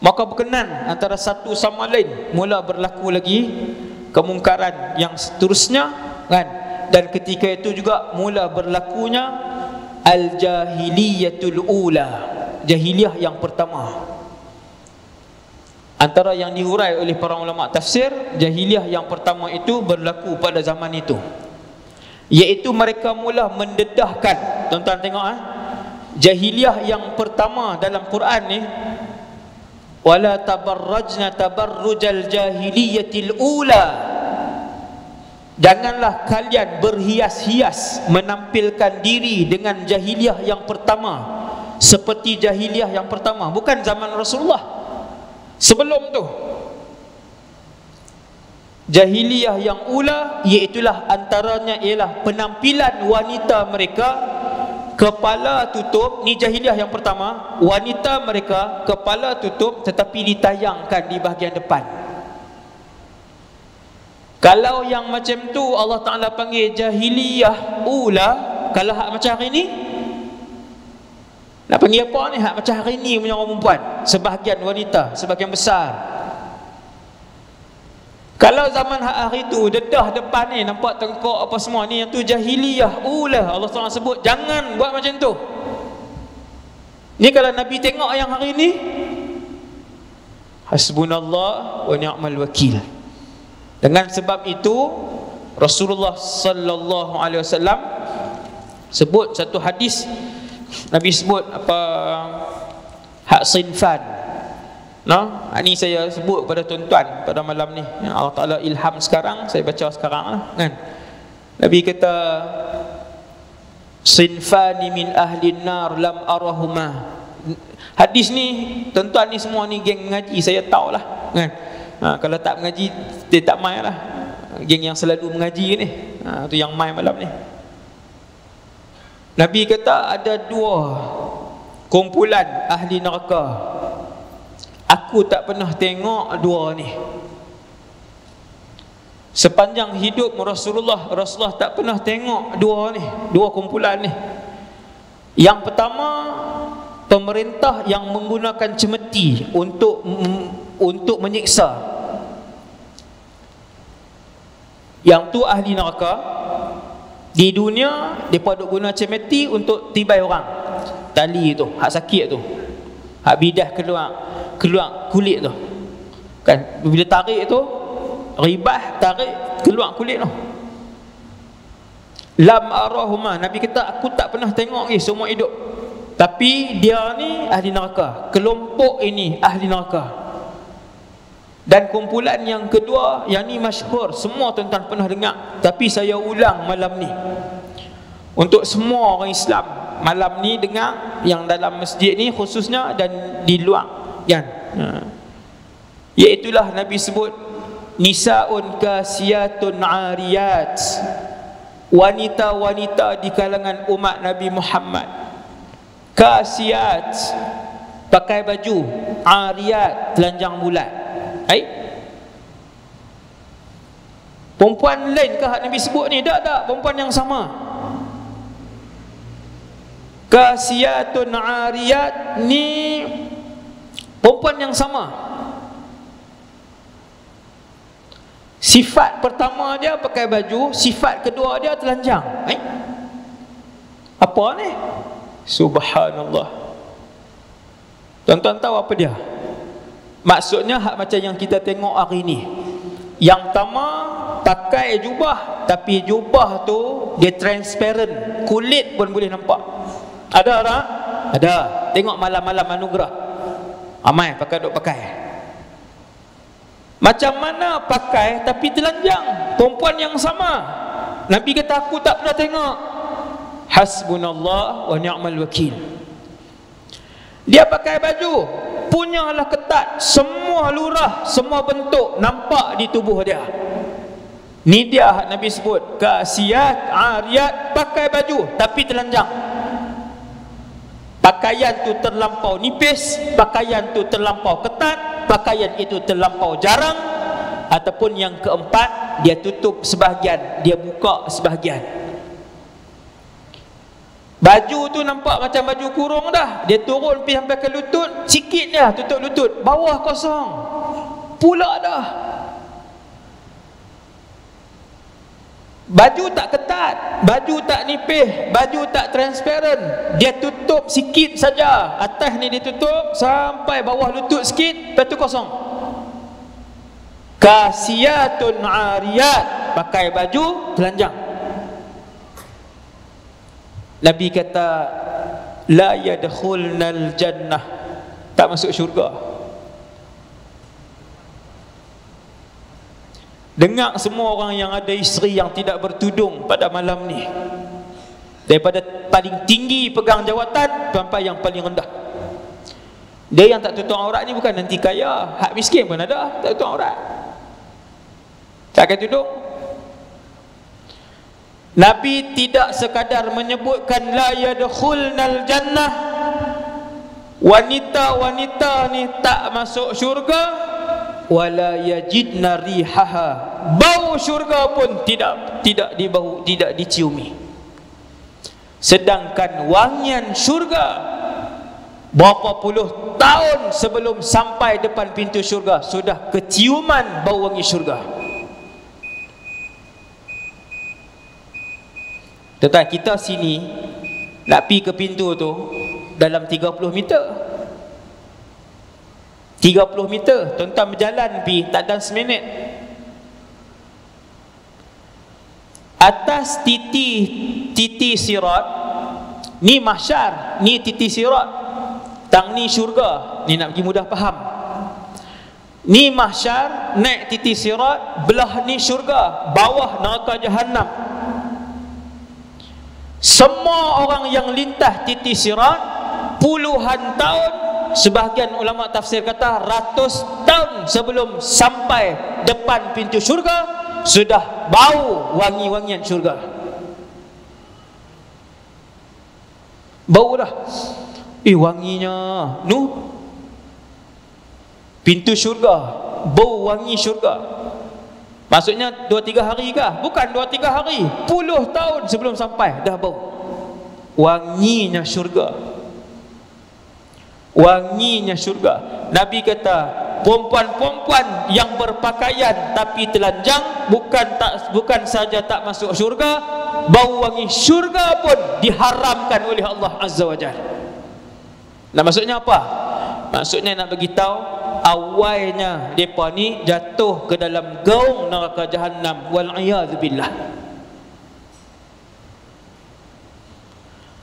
S1: Maka berkenan antara satu sama lain, mula berlaku lagi kemungkaran yang seterusnya kan. dan ketika itu juga mula berlakunya al-jahiliyatul ula, jahiliyah yang pertama. Antara yang diurai oleh para ulama tafsir, jahiliyah yang pertama itu berlaku pada zaman itu, iaitu mereka mula mendedahkan. Tuan-tuan tengok jahiliyah yang pertama dalam Quran ni, wala tabarrajna tabarrujal jahiliyatil ula, janganlah kalian berhias-hias menampilkan diri dengan jahiliyah yang pertama, seperti jahiliyah yang pertama, bukan zaman Rasulullah, sebelum tu. Jahiliyah yang ula iaitulah antaranya ialah penampilan wanita mereka kepala tutup. Ni jahiliyah yang pertama, wanita mereka kepala tutup tetapi ditayangkan di bahagian depan. Kalau yang macam tu Allah Ta'ala panggil jahiliyah ula. Kalau hak macam hari ni, nak panggil apa ni? Hak macam hari ni punya orang perempuan, sebahagian wanita, sebahagian besar. Kalau zaman hak hari tu, dedah depan ni nampak tengkok apa semua ni, yang tu jahiliyah ula. Allah Ta'ala sebut jangan buat macam tu. Ni kalau Nabi tengok yang hari ni, hasbunallah wa ni'mal wakil. Dengan sebab itu Rasulullah sallallahu alaihi wasallam sebut satu hadis, Nabi sebut apa, hak sinfan. Ini saya sebut kepada tuan-tuan pada malam ni, yang Allah Ta'ala ilham sekarang, saya baca sekarang kan. Nabi kata sinfani min ahli nar lam arahuma. Hadis ni tuan-tuan ni semua ni geng mengaji, saya tahulah kan. Kalau tak mengaji dia tak main lah. Geng yang selalu mengaji ni, tu yang main malam ni. Nabi kata ada dua kumpulan ahli neraka, aku tak pernah tengok dua ni sepanjang hidup Rasulullah. Rasulullah tak pernah tengok dua ni, dua kumpulan ni. Yang pertama, pemerintah yang menggunakan cemeti untuk menyiksa. Yang tu ahli neraka. Di dunia mereka duk guna cemeti untuk tibai orang, tali tu, hak sakit tu, hak bidah keluar kulit tu kan, bila tarik tu ribah, tarik keluar kulit tu. Lam arahuma, Nabi kata aku tak pernah tengok semua hidup. Tapi dia ni ahli neraka, kelompok ini ahli neraka. Dan kumpulan yang kedua, yang ni masyhur, semua tuan-tuan pernah dengar, tapi saya ulang malam ni untuk semua orang Islam. Malam ni dengar, yang dalam masjid ni khususnya dan di luar kan. Iaitulah Nabi sebut nisaun kasiyatun ariyat, wanita-wanita di kalangan umat Nabi Muhammad. Kasiyat, pakai baju, ariyat, telanjang bulat. Perempuan lain ke hak Nabi sebut ni? Tak, perempuan yang sama. Kasiyatun ariyat ni perempuan yang sama. Sifat pertama dia pakai baju, sifat kedua dia telanjang. Apa ni? Subhanallah. Tuan-tuan tahu apa dia? Maksudnya hak macam yang kita tengok hari ni. Yang pertama pakai jubah, tapi jubah tu dia transparent, kulit pun boleh nampak. Ada tak? Ada. Tengok malam-malam anugerah, amai pakai duk pakai. Macam mana pakai tapi telanjang? Perempuan yang sama. Nabi kata aku tak pernah tengok. Hasbunallah wa ni'mal wakil. Dia pakai baju, punyalah ketat, semua lurah, semua bentuk nampak di tubuh dia. Ni dia Nabi sebut kasiyat ariyat, pakai baju tapi telanjang. Pakaian tu terlampau nipis, pakaian tu terlampau ketat, pakaian itu terlampau jarang, ataupun yang keempat, dia tutup sebahagian, dia buka sebahagian. Baju tu nampak macam baju kurung dah, dia turun pergi sampai ke lutut, sikit dah tutup lutut, bawah kosong pula dah. Baju tak ketat, baju tak nipih, baju tak transparent, dia tutup sikit saja, atas ni dia tutup sampai bawah lutut sikit, lepas tu kosong. Kasiyatun ariyat, pakai baju telanjang. Nabi kata la yadkhulnal jannah, tak masuk syurga. Dengar semua orang yang ada isteri yang tidak bertudung pada malam ni, daripada paling tinggi pegang jawatan sampai yang paling rendah. Dia yang tak tutup aurat ni bukan nanti kaya, hak miskin pun ada tak tutup aurat, tak akan tudung. Nabi tidak sekadar menyebutkan la yadkhulnal jannah, wanita-wanita ni tak masuk syurga, wala yajidna rihaha, bau syurga pun tidak dibau, tidak diciumi. Sedangkan wangian syurga, berapa puluh tahun sebelum sampai depan pintu syurga sudah keciuman bau wangi syurga. Tuan-tuan, kita sini nak pergi ke pintu tu dalam 30 meter. 30 meter, tuan-tuan berjalan pergi tak dalam seminit. Atas titi sirat ni mahsyar, ni titi sirat, tang ni syurga. Ni nak pergi mudah faham. Ni mahsyar, naik titi sirat, belah ni syurga, bawah neraka jahanam. Semua orang yang lintas titi sirat puluhan tahun, sebahagian ulama tafsir kata ratus tahun sebelum sampai depan pintu syurga, sudah bau wangi-wangian syurga. Bau dah, wanginya nu pintu syurga, bau wangi syurga. Maksudnya 2-3 hari kah? Bukan 2-3 hari, puluh tahun sebelum sampai dah bau wanginya syurga. Wanginya syurga. Nabi kata perempuan-perempuan yang berpakaian tapi telanjang bukan saja tak masuk syurga, bau wangi syurga pun diharamkan oleh Allah Azza wa Jalla. Nah, maksudnya apa? Maksudnya nak bagi tahu awalnya depa ni jatuh ke dalam gaung neraka jahanam, wal iyadzubillah.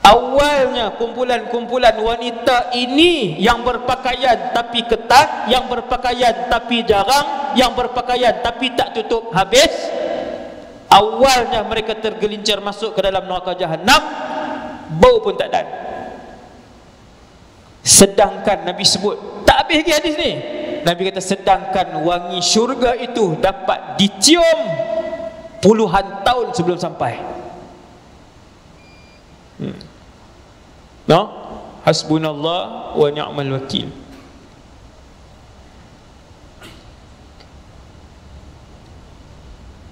S1: Awalnya kumpulan-kumpulan wanita ini yang berpakaian tapi ketat, yang berpakaian tapi jarang, yang berpakaian tapi tak tutup habis. Awalnya mereka tergelincir masuk ke dalam neraka jahanam, bau pun tak ada. Sedangkan Nabi sebut, tak habis lagi hadis ni, Nabi kata sedangkan wangi syurga itu dapat dicium puluhan tahun sebelum sampai. No? Hasbunallah wa ni'mal wakil.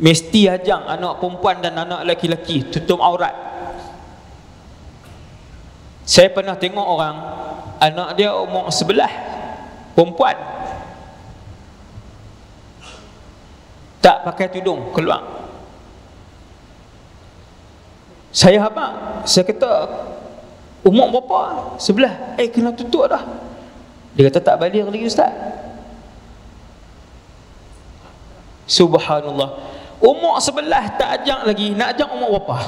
S1: Mesti ajang anak perempuan dan anak lelaki tutup aurat. Saya pernah tengok orang, anak dia umur 11, perempuan, tak pakai tudung keluar. Saya habaq, saya kata umur berapa? 11. Kena tutup dah. Dia kata tak balik lagi ustaz. Subhanallah, umur 11 tak ajak lagi, nak ajak umur berapa?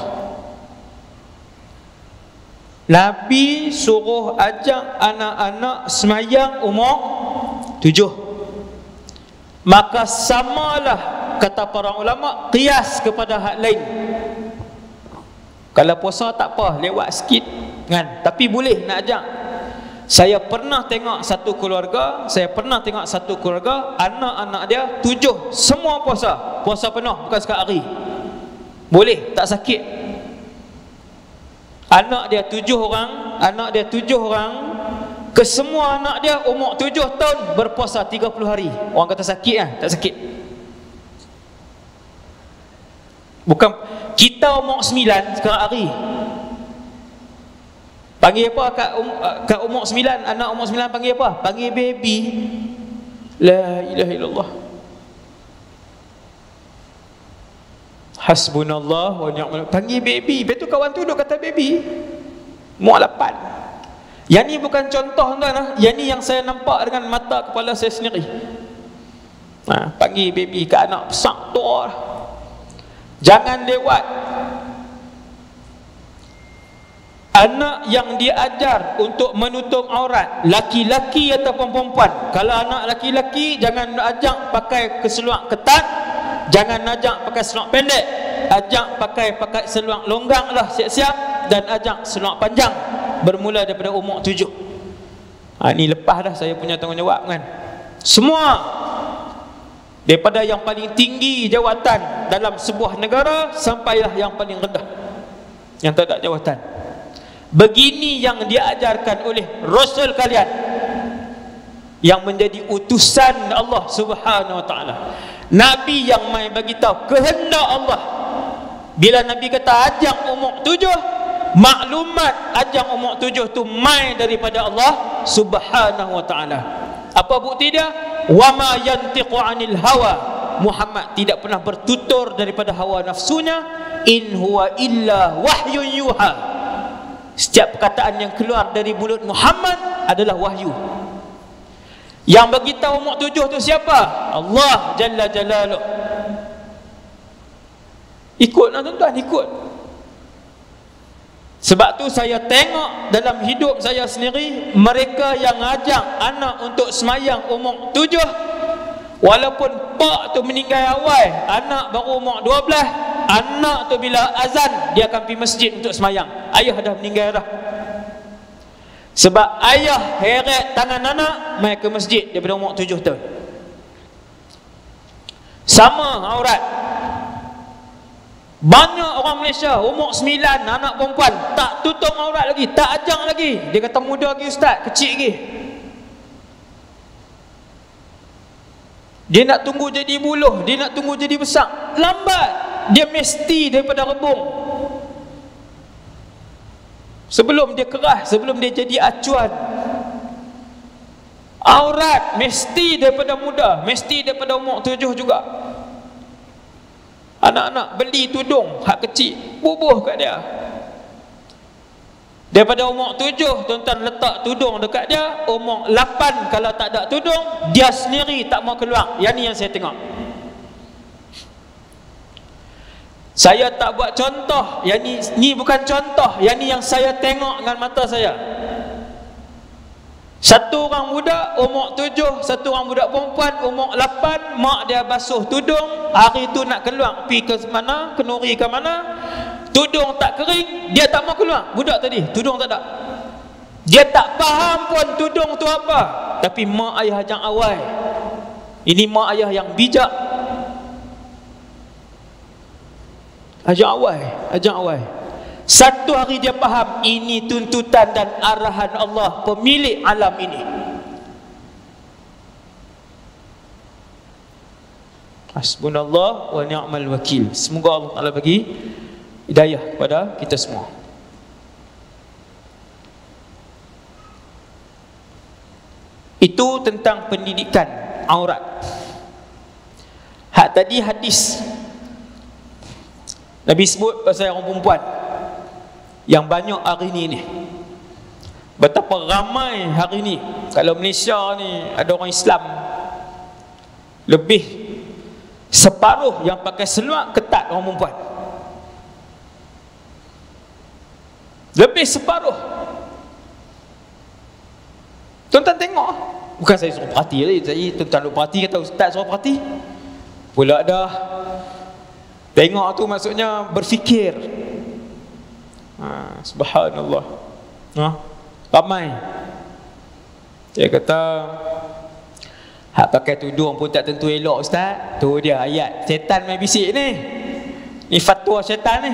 S1: Nabi suruh ajak anak-anak semayang umur 7. Maka samalah, kata para ulama, qiyas kepada hak lain. Kalau puasa tak apa, lewat sikit kan, tapi boleh nak ajak. Saya pernah tengok satu keluarga, anak-anak dia 7 semua puasa penuh, bukan sekali. Boleh, tak sakit. Anak dia 7 orang, kesemua anak dia umur 7 tahun berpuasa 30 hari. Orang kata sakit kan? Tak sakit. Bukan kita umur 9 sekarang hari. Panggil apa kat umur 9, anak umur 9 panggil apa? Panggil baby. La ilaha illallah. Hasbunallah wa ni'mal. Panggil baby. Lepas tu kawan tu duduk kata baby. Muak 8. Yang ni bukan contoh tuan. Yang ni yang saya nampak dengan mata kepala saya sendiri. Panggil baby ke anak besar tu. Jangan lewat. Anak yang diajar untuk menutup aurat, laki-laki ataupun perempuan. Kalau anak laki-laki, jangan ajak pakai keseluar ketat, jangan ajak pakai seluar pendek, ajak pakai seluar longgang lah, siap-siap, dan ajak seluar panjang bermula daripada umur 7. Ni lepas dah saya punya tanggungjawab kan. Semua daripada yang paling tinggi jawatan dalam sebuah negara sampailah yang paling rendah yang tak ada jawatan. Begini yang diajarkan oleh Rasul kalian yang menjadi utusan Allah Subhanahu wa ta'ala. Nabi yang mai bagi tahu kehendak Allah. Bila Nabi kata ajang umur 7, maklumat ajang umur 7 tu mai daripada Allah Subhanahu wa ta'ala. Apa bukti dia? Wa ma yantiqu 'anil hawa. Muhammad tidak pernah bertutur daripada hawa nafsunya. In huwa illa wahyun yuha. Setiap perkataan yang keluar dari mulut Muhammad adalah wahyu. Yang beritahu umur 7 tu siapa? Allah Jalla Jalaluh. Ikutlah tuan-tuan, ikut. Sebab tu saya tengok dalam hidup saya sendiri, mereka yang ajak anak untuk semayang umur 7, walaupun pak tu meninggal awal, anak baru umur 12, anak tu bila azan dia akan pergi masjid untuk semayang. Ayah dah meninggal dah. Sebab ayah heret tangan anak mai ke masjid daripada umur 7 tahun. Sama aurat. Banyak orang Malaysia umur 9 anak perempuan tak tutup aurat lagi, tak ajang lagi. Dia kata muda lagi ustaz, kecil lagi. Dia nak tunggu jadi buluh, dia nak tunggu jadi besar, lambat. Dia mesti daripada rebung. Sebelum dia keras, sebelum dia jadi acuan. Aurat mesti daripada muda, mesti daripada umur 7 juga. Anak-anak beli tudung hak kecil, bubuh kat dia. Daripada umur 7 tuan-tuan letak tudung dekat dia, umur 8 kalau tak ada tudung, dia sendiri tak mau keluar. Yang ni yang saya tengok. Saya tak buat contoh, yang ni bukan contoh, yang ni yang saya tengok dengan mata saya. Satu orang budak umur 7, satu orang budak perempuan umur 8, mak dia basuh tudung, hari tu nak keluar, pergi ke mana, kenuri ke mana, tudung tak kering, dia tak mau keluar. Budak tadi, tudung tak ada. Dia tak faham pun tudung tu apa, tapi mak ayah ajak awal. Ini mak ayah yang bijak. Ajak awal. Satu hari dia faham, ini tuntutan dan arahan Allah, pemilik alam ini. Hasbunallah wa ni'mal wakil. Semoga Allah Ta'ala bagi hidayah kepada kita semua. Itu tentang pendidikan aurat. Hak tadi hadis Nabi sebut pasal orang perempuan yang banyak hari ni. Betapa ramai hari ni. Kalau Malaysia ni ada orang Islam lebih separuh yang pakai seluar ketat orang perempuan. Lebih separuh. Tuan-tuan tengok. Bukan saya suruh perhati tadi. Saya tuan-tuan duk perhati, kata ustaz suruh perhati. Pula dah. Tengok tu maksudnya berfikir. Subhanallah. Ramai. Dia kata hak pakai tudung pun tak tentu elok ustaz. Tu dia ayat syaitan main bisik ni. Ni fatwa syaitan ni.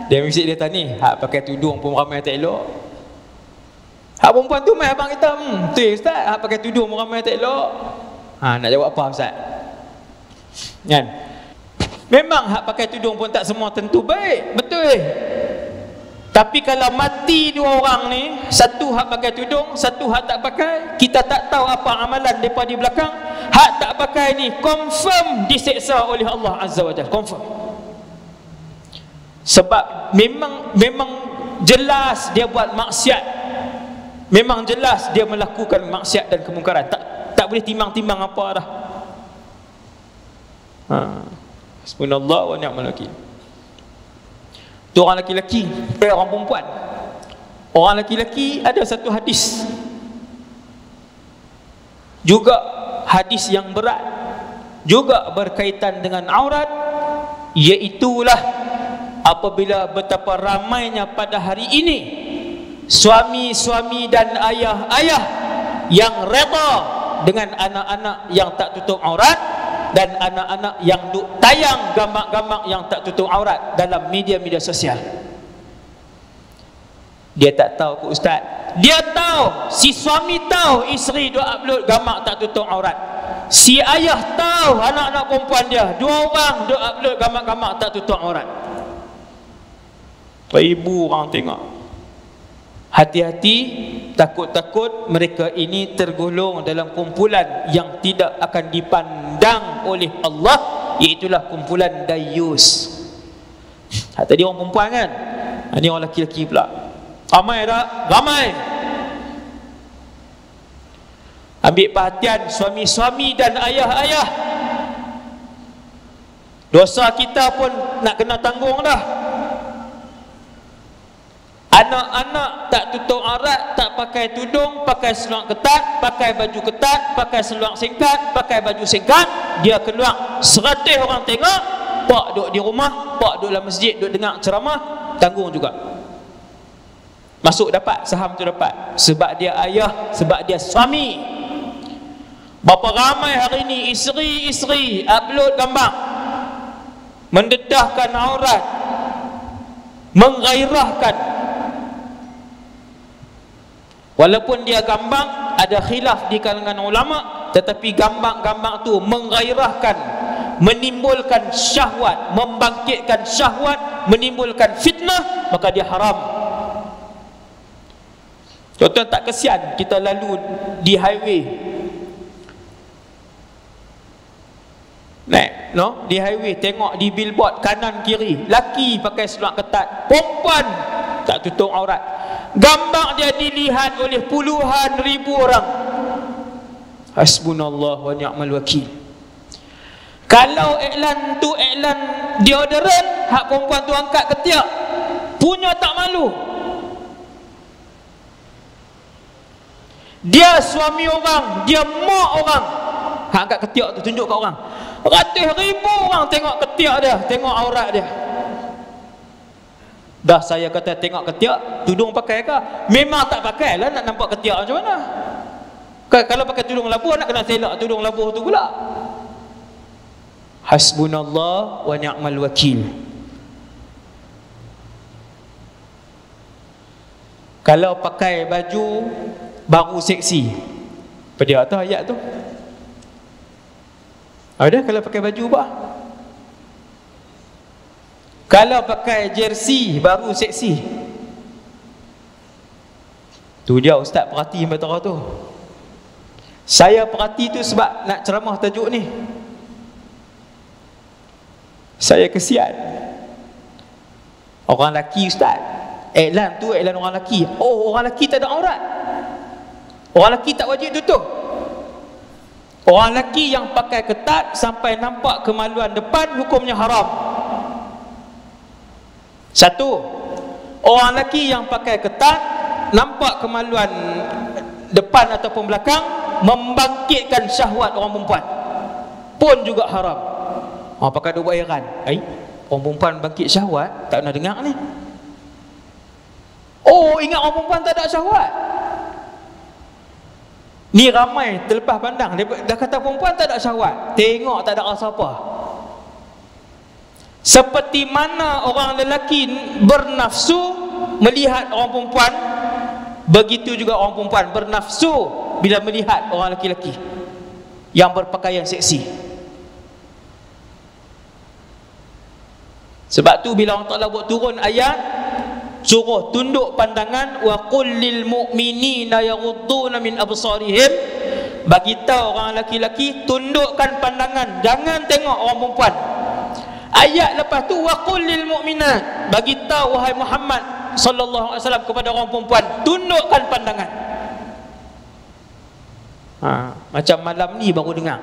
S1: Dia bisik dia tanya, hak pakai tudung pun ramai tak elok. Hak perempuan tu main abang kita, tu ustaz, hak pakai tudung pun ramai tak elok. Nak jawab apa ustaz? Kan? Memang hak pakai tudung pun tak semua tentu baik, betul. Tapi kalau mati dua orang ni, satu hak pakai tudung, satu hak tak pakai, kita tak tahu apa amalan mereka di belakang. Hak tak pakai ni confirm diseksa oleh Allah Azza wa Jalla, confirm. Sebab memang jelas dia buat maksiat, memang jelas dia melakukan maksiat dan kemungkaran. Tak boleh timbang-timbang apa dah. Hasbunallah wa ni'mal wakil. Tu orang lelaki, orang perempuan. Orang lelaki ada satu hadis, juga hadis yang berat, juga berkaitan dengan aurat, iaitulah apabila betapa ramainya pada hari ini suami-suami dan ayah-ayah yang reda dengan anak-anak yang tak tutup aurat, dan anak-anak yang duk tayang gambar-gambar yang tak tutup aurat dalam media-media sosial. Dia tak tahu ke ustaz, dia tahu, si suami tahu isteri duk upload gambar tak tutup aurat, si ayah tahu anak-anak perempuan dia, dua orang duk upload gambar-gambar tak tutup aurat. Ribu orang tengok. Hati-hati, takut-takut mereka ini tergolong dalam kumpulan yang tidak akan dipandang oleh Allah, iaitulah kumpulan dayus. Tadi orang perempuan kan, ini orang lelaki-lelaki pula. Ramai tak? Ramai. Ambil perhatian suami-suami dan ayah-ayah. Dosa kita pun nak kena tanggung dah. Anak-anak tak tutup aurat, tak pakai tudung, pakai seluar ketat, pakai baju ketat, pakai seluar singkat, pakai baju singkat, dia keluar 100 orang tengok, pak duduk di rumah, pak duduk dalam masjid, duduk dengar ceramah, tanggung juga. Masuk dapat, saham tu dapat, sebab dia ayah, sebab dia suami. Berapa ramai hari ni isteri-isteri upload gambar mendedahkan aurat, menggairahkan. Walaupun dia gambar, ada khilaf di kalangan ulama, tetapi gambar-gambar tu menggairahkan, menimbulkan syahwat, membangkitkan syahwat, menimbulkan fitnah, maka dia haram. Contoh, tak kesian kita lalu di highway, naik di highway, tengok di billboard kanan kiri, laki pakai seluar ketat, perempuan tak tutup aurat, gambar dia dilihat oleh puluhan ribu orang. Hasbunallah wa ni'mal wakil. Kalau iklan tu iklan deodoran, hak perempuan tu angkat ketiak, punya tak malu. Dia suami orang, dia mak orang, hak angkat ketiak tu tunjuk kat orang. Ratus ribu orang tengok ketiak dia, tengok aurat dia. Dah saya kata tengok ketiak, tudung pakai ke? Memang tak pakai lah, nak nampak ketiak macam mana? Kalau pakai tudung labuh, nak kena selak tudung labuh tu pula. Hasbunallah wa ni'mal wakil. Kalau pakai baju baru seksi, pada atas ayat tu ada. Kalau pakai baju apa? Kalau pakai jersey baru seksi. Tu dia ustaz perhati betara tu. Saya perhati tu sebab nak ceramah tajuk ni. Saya kesian. Orang lelaki ustaz, iklan tu iklan orang lelaki. Oh, orang lelaki tak ada aurat, orang lelaki tak wajib tutup. Orang lelaki yang pakai ketat sampai nampak kemaluan depan, hukumnya haram. Satu, orang lelaki yang pakai ketat, nampak kemaluan depan ataupun belakang, membangkitkan syahwat orang perempuan, pun juga haram. Pakai dua buat heran, orang perempuan bangkit syahwat, tak pernah dengar ni. Oh, ingat orang perempuan tak ada syahwat. Ni ramai terlepas pandang, dia dah kata perempuan tak ada syahwat, tengok tak ada rasa apa. Seperti mana orang lelaki bernafsu melihat orang perempuan, begitu juga orang perempuan bernafsu bila melihat orang lelaki-lelaki yang berpakaian seksi. Sebab tu bila Allah Ta'ala buat turun ayat, suruh tunduk pandangan, wa qul lil mu'minina yaghudduna min absarihim, bagi tahu orang lelaki-lelaki tundukkan pandangan, jangan tengok orang perempuan. Ayat lepas tu, wa qul lil mu'minat, bagi tahu wahai Muhammad sallallahu alaihi wasallam kepada orang perempuan, tundukkan pandangan. Macam malam ni baru dengar,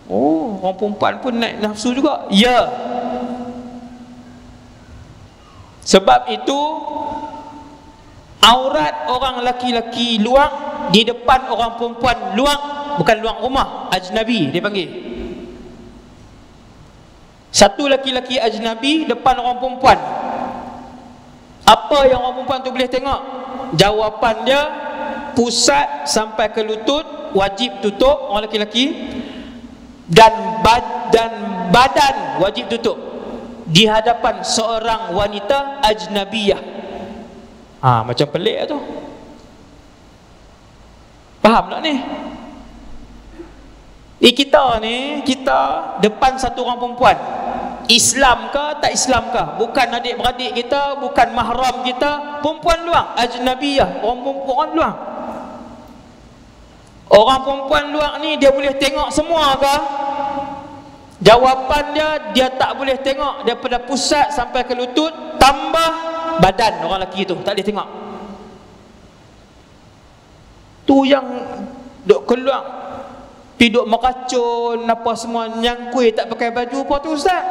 S1: oh, orang perempuan pun naik nafsu juga. Ya. Sebab itu aurat orang laki-laki luang di depan orang perempuan luang, bukan luang rumah, ajnabi dia panggil. Satu laki-laki ajnabi depan orang perempuan, apa yang orang perempuan tu boleh tengok? Jawapan dia, pusat sampai ke lutut wajib tutup orang laki-laki, dan badan wajib tutup di hadapan seorang wanita ajnabiyah. Macam pelik tu. Faham tak ni? Kita ni, kita depan satu orang perempuan, Islam ke tak Islam ke, bukan adik-beradik kita, bukan mahram kita, perempuan luang, ajnabiyah, orang perempuan luang. Orang perempuan luang ni dia boleh tengok semua ke? Jawapan dia tak boleh tengok daripada pusat sampai ke lutut, tambah badan orang lelaki tu, tak boleh tengok. Tu yang duk keluar, pergi duk meracun apa semua, nyangkui tak pakai baju apa tu ustaz,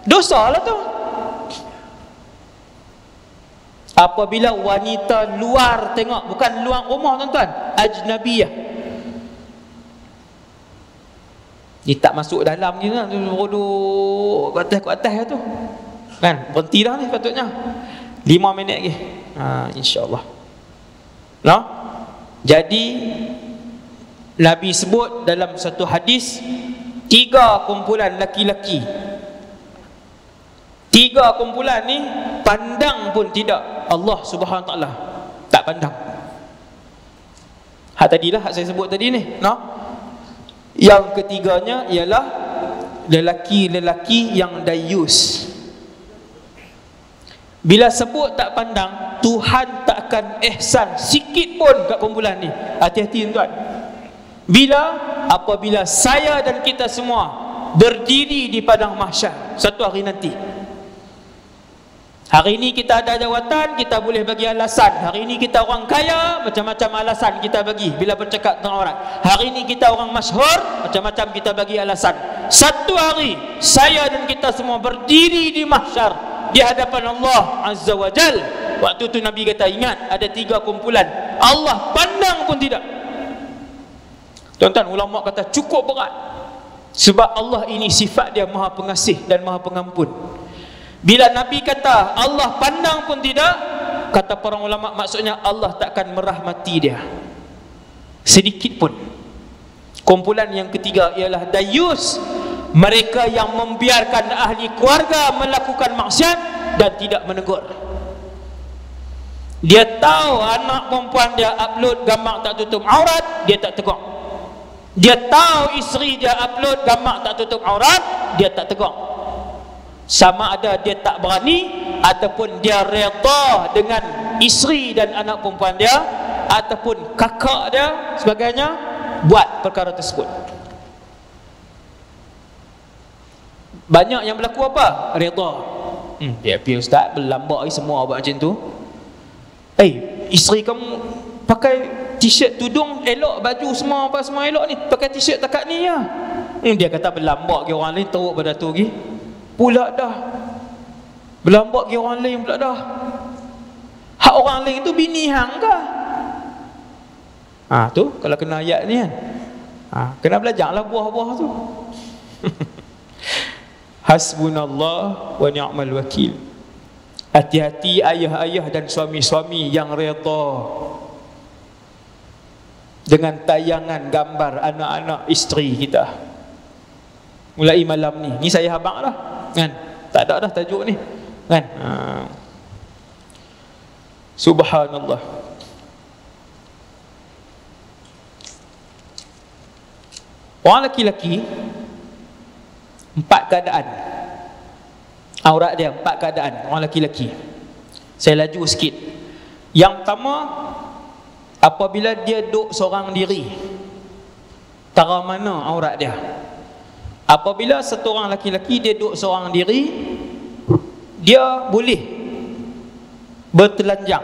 S1: dosa lah tu. Apabila wanita luar tengok, bukan luar rumah tuan-tuan, ajnabiyah, dia tak masuk dalam je kan, duduk ke atas tu kan, berhenti dah ni patutnya 5 minit lagi, insyaAllah. Jadi Nabi sebut dalam satu hadis, 3 kumpulan laki-laki, 3 kumpulan ni pandang pun tidak Allah Subhanahu Wa Taala, tak pandang. Hak tadilah, hak saya sebut tadi ni, Yang ketiganya ialah lelaki-lelaki yang dayus. Bila sebut tak pandang, Tuhan tak akan ihsan sikit pun kat kumpulan ni. Hati-hati tuan. Apabila saya dan kita semua berdiri di padang mahsyar satu hari nanti. Hari ini kita ada jawatan, kita boleh bagi alasan. Hari ini kita orang kaya, macam-macam alasan kita bagi bila bercakap tentang orang. Hari ini kita orang masyhur, macam-macam kita bagi alasan. Satu hari saya dan kita semua berdiri di mahsyar di hadapan Allah Azza wa Jal. Waktu tu Nabi kata, ingat ada 3 kumpulan, Allah pandang pun tidak. Tuan-tuan, ulama kata cukup berat, sebab Allah ini sifat dia maha pengasih dan maha pengampun. Bila Nabi kata Allah pandang pun tidak, kata para ulama maksudnya Allah takkan merahmati dia sedikit pun. Kumpulan yang ketiga ialah dayus, mereka yang membiarkan ahli keluarga melakukan maksiat dan tidak menegur. Dia tahu anak perempuan dia upload gambar tak tutup aurat, dia tak tegur. Dia tahu isteri dia upload gambar tak tutup aurat, dia tak tegur. Sama ada dia tak berani ataupun dia redha dengan isteri dan anak perempuan dia ataupun kakak dia sebagainya buat perkara tersebut. Banyak yang berlaku apa? Redha. Dia pergi ustaz, berlambak semua buat macam tu. Isteri kamu pakai t-shirt, tudung elok, baju semua apa semua elok ni, pakai t-shirt takat ni ya. Dia kata berlambak ke orang lain, teruk pada tu lagi. Pula dah berlambak ke orang lain pula dah. Hak orang lain tu bini hang ke? Tu kalau kena ayat ni kan, kena belajarlah buah-buah tu. Hasbunallah wa ni'mal wakil. Hati-hati ayah-ayah dan suami-suami yang redha dengan tayangan gambar anak-anak isteri kita mulai malam ni. Ni saya habaq dah kan, tak ada dah tajuk ni kan. Subhanallah. Orang lelaki 4 keadaan aurat dia, 4 keadaan orang lelaki. Saya laju sikit. Yang pertama, apabila dia duduk seorang diri, tara mana aurat dia. Apabila satu orang laki-laki dia duduk seorang diri, dia boleh bertelanjang,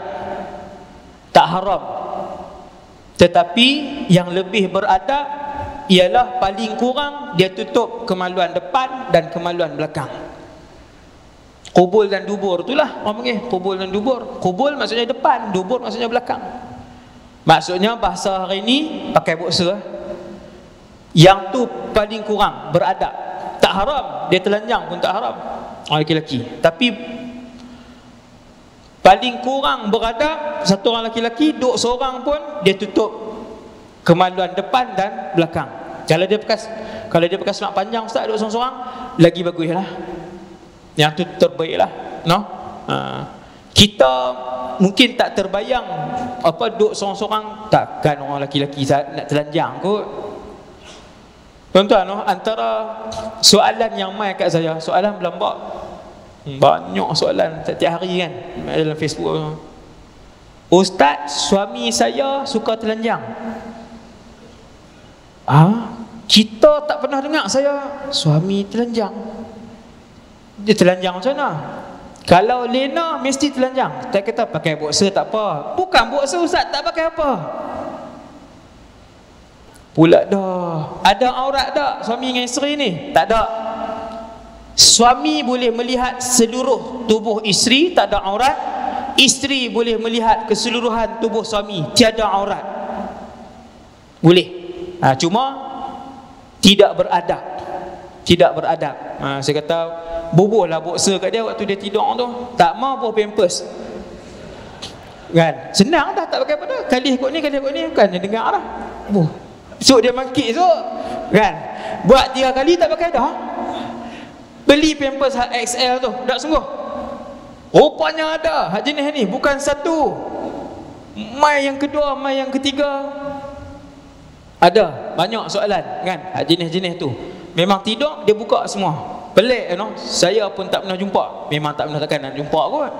S1: tak haram. Tetapi yang lebih beradab ialah paling kurang dia tutup kemaluan depan dan kemaluan belakang. Qubul dan dubur itulah orang panggil qubul dan dubur. Qubul maksudnya depan, dubur maksudnya belakang. Maksudnya bahasa hari ni pakai boxer. Yang tu paling kurang beradab. Tak haram, dia telanjang pun tak haram orang lelaki. Tapi paling kurang beradab, satu orang lelaki duduk seorang pun dia tutup kemaluan depan dan belakang. Kalau dia pakai semak panjang ustaz duduk seorang-seorang, lagi baguslah. Yang tu terbaik lah, no? Kita mungkin tak terbayang apa duduk seorang-seorang, takkan orang lelaki nak telanjang kot. Tuan-tuan, no? Antara soalan yang mai kat saya, soalan berlambak, banyak soalan setiap hari kan dalam Facebook. Ustaz, suami saya suka telanjang. Kita tak pernah dengar saya suami telanjang. Dia telanjang macam mana? Kalau Lena mesti telanjang. Kita kata pakai boxer tak apa. Bukan boxer ustaz, tak pakai apa. Pula dah. Ada aurat tak suami dengan isteri ni? Tak ada. Suami boleh melihat seluruh tubuh isteri, tak ada aurat. Isteri boleh melihat keseluruhan tubuh suami, tiada aurat. Boleh. Cuma tidak beradab. Tidak beradab. Saya kata bubuhlah boxer kat dia waktu dia tidur tu. Tak mau buah pampers. Kan? Senang dah, tak pakai apa dah. Kali ikut ni kan dia dengar dah. Esok dia mangkit esok. Kan? Buat 3 kali tak pakai dah. Beli pampers XL tu, tak sungguh. Rupanya ada hak jenis ni, bukan satu. Mai yang kedua, mai yang ketiga. Ada banyak soalan kan hak jenis-jenis tu. Memang tidur dia buka semua. Pelik no? Saya pun tak pernah jumpa. Memang tak pernah, takkan nak jumpa kot.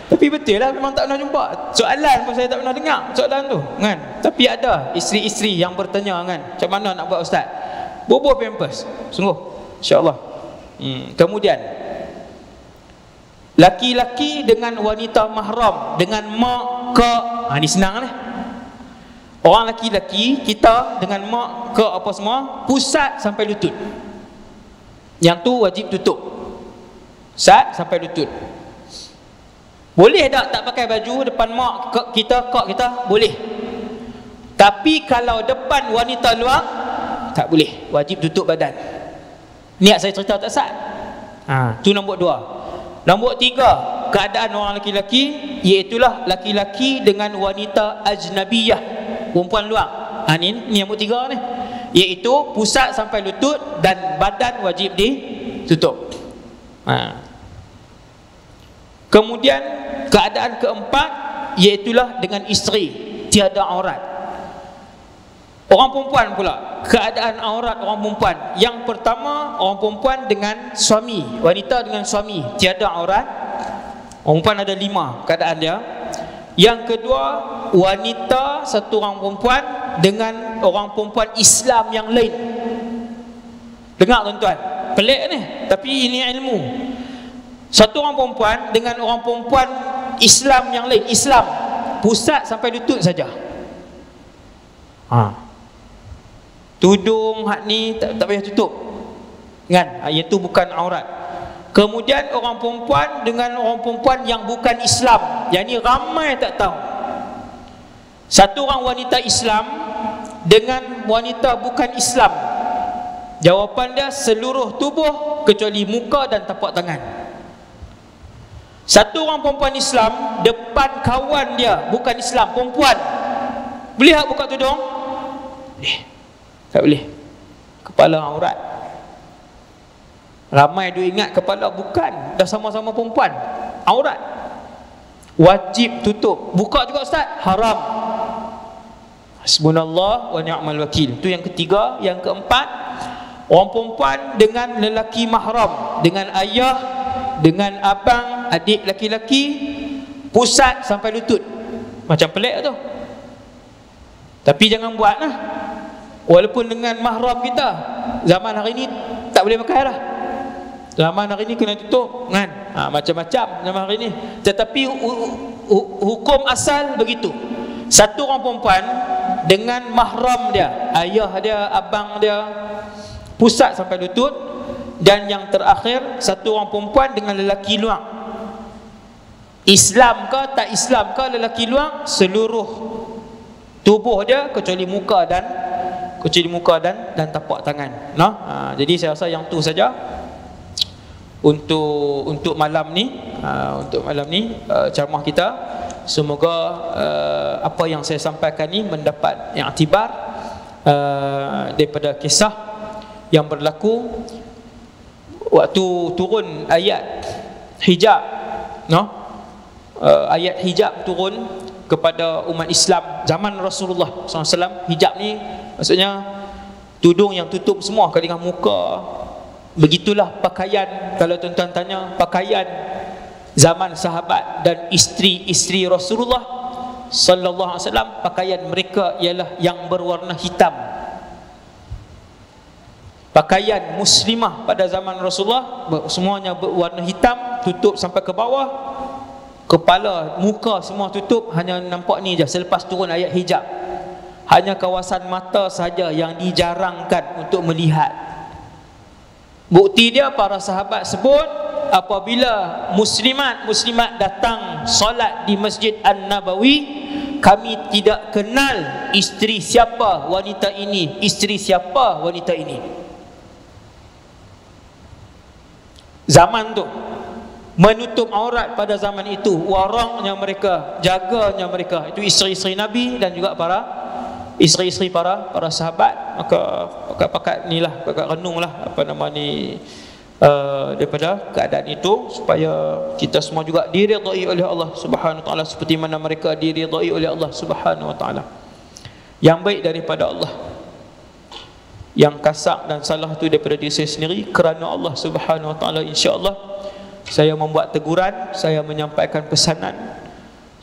S1: Tapi betul lah, memang tak pernah jumpa. Soalan pun saya tak pernah dengar soalan tu kan. Tapi ada isteri-isteri yang bertanya kan, macam mana nak buat ustaz? Bubuh pampers. Sungguh, insya-Allah. Kemudian laki-laki dengan wanita mahram, dengan mak ke, ni senang ni. Orang laki-laki kita dengan mak ke apa semua, pusat sampai lutut. Yang tu wajib tutup. Pusat sampai lutut. Boleh tak pakai baju depan mak kita, kak kita? Boleh. Tapi kalau depan wanita luar, tak boleh. Wajib tutup badan. Niat saya cerita tak sah. Tu nombor 2. Nombor 3, keadaan orang lelaki, iaitulah laki-laki dengan wanita ajnabiyah, perempuan luar. Ni nombor 3 ni. Iaitu pusat sampai lutut dan badan wajib ditutup. Kemudian keadaan keempat, iaitulah dengan isteri, tiada aurat. Orang perempuan pula, keadaan aurat orang perempuan. Yang pertama, orang perempuan dengan suami, wanita dengan suami, tiada aurat. Orang perempuan ada 5 keadaan dia. Yang kedua, wanita satu orang perempuan dengan orang perempuan Islam yang lain. Dengar tuan-tuan, pelik ni, tapi ini ilmu. Satu orang perempuan dengan orang perempuan Islam yang lain. Islam, pusat sampai lutut saja. Tudung hak ni tak payah tutup kan, iaitu bukan aurat. Kemudian orang perempuan dengan orang perempuan yang bukan Islam. Yang ni ramai tak tahu. Satu orang wanita Islam dengan wanita bukan Islam. Jawapan dia seluruh tubuh kecuali muka dan tapak tangan. Satu orang perempuan Islam depan kawan dia bukan Islam, perempuan. Boleh tak buka tudung? Boleh. Tak boleh. Kepala aurat. Ramai duk ingat kepala, bukan. Dah sama-sama perempuan, aurat. Wajib tutup. Buka juga ustaz, haram. Hasbunallah wa ni'mal wakil. Itu yang ketiga. Yang keempat, orang perempuan dengan lelaki mahram, dengan ayah, dengan abang, adik laki-laki, pusat sampai lutut. Macam pelik tu. Tapi jangan buat lah. Walaupun dengan mahram kita, Zaman hari ni tak boleh pakai dah. Zaman hari ni kena tutup kan. Macam-macam zaman hari ni. Tetapi hukum asal begitu. Satu orang perempuan dengan mahram dia, ayah dia, abang dia, pusat sampai lutut. Dan yang terakhir, satu orang perempuan dengan lelaki luang. Islam ke tak Islam ke lelaki luang, seluruh tubuh dia kecuali muka dan tapak tangan. Jadi saya rasa yang tu saja untuk malam ni, ceramah kita. Semoga apa yang saya sampaikan ni mendapat i'tibar daripada kisah yang berlaku waktu turun ayat hijab, ayat hijab turun kepada umat Islam zaman Rasulullah SAW. Hijab ni maksudnya tudung yang tutup semua dengan muka. Begitulah pakaian, kalau tuan-tuan tanya, pakaian zaman sahabat dan isteri-isteri Rasulullah sallallahu alaihi wasallam, pakaian mereka ialah yang berwarna hitam. Pakaian muslimah pada zaman Rasulullah semuanya berwarna hitam, tutup sampai ke bawah, kepala, muka semua tutup, hanya nampak ni je selepas turun ayat hijab. Hanya kawasan mata saja yang dijarangkan untuk melihat. Bukti dia, para sahabat sebut, apabila muslimat datang solat di Masjid An-Nabawi, kami tidak kenal isteri siapa wanita ini, isteri siapa wanita ini. Zaman tu menutup aurat pada zaman itu, warangnya mereka, jaganya mereka, itu isteri-isteri Nabi dan juga para isteri-isteri para sahabat. Maka pakat ni lah, pakat renung lah daripada keadaan itu, supaya kita semua juga diridai oleh Allah Subhanahu wa taala seperti mana mereka diridai oleh Allah Subhanahu wa taala. Yang baik daripada Allah, yang kasar dan salah itu daripada diri saya sendiri, kerana Allah Subhanahu wa taala. Insya-Allah saya membuat teguran, saya menyampaikan pesanan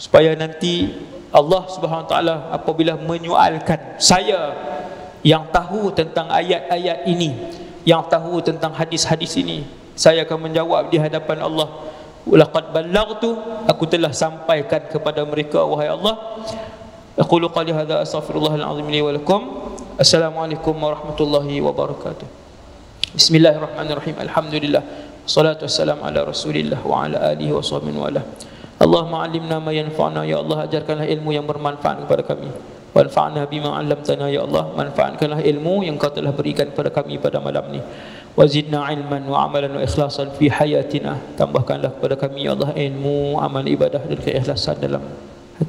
S1: supaya nanti Allah Subhanahu wa taala apabila menyoalkan saya yang tahu tentang ayat-ayat ini, yang tahu tentang hadis-hadis ini, saya akan menjawab di hadapan Allah, laqad ballaghtu, aku telah sampaikan kepada mereka, wahai Allah. Aqulu qali hadza astaghfirullahal azim li wa lakum. Assalamualaikum warahmatullahi wabarakatuh. Bismillahirrahmanirrahim. Alhamdulillah. Wassalatu wassalamu ala Rasulillah wa ala alihi washabbihi wa ala. Allahumma 'allimna ma yanfa'una, ya Allah, ajarkanlah ilmu yang bermanfaat kepada kami. Wanfa'na bima 'allamtana, ya Allah, manfaatkanlah ilmu yang Kau telah berikan kepada kami pada malam ni. Wazidna ilman wa amalan wa ikhlasan fi hayatina, tambahkanlah kepada kami, ya Allah, ilmu, amal, ibadah dan keikhlasan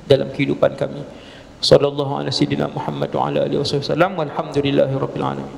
S1: dalam kehidupan kami. Sallallahu ala sayyidina Muhammad wa ala alihi wasallam. Walhamdulillahirabbil alamin.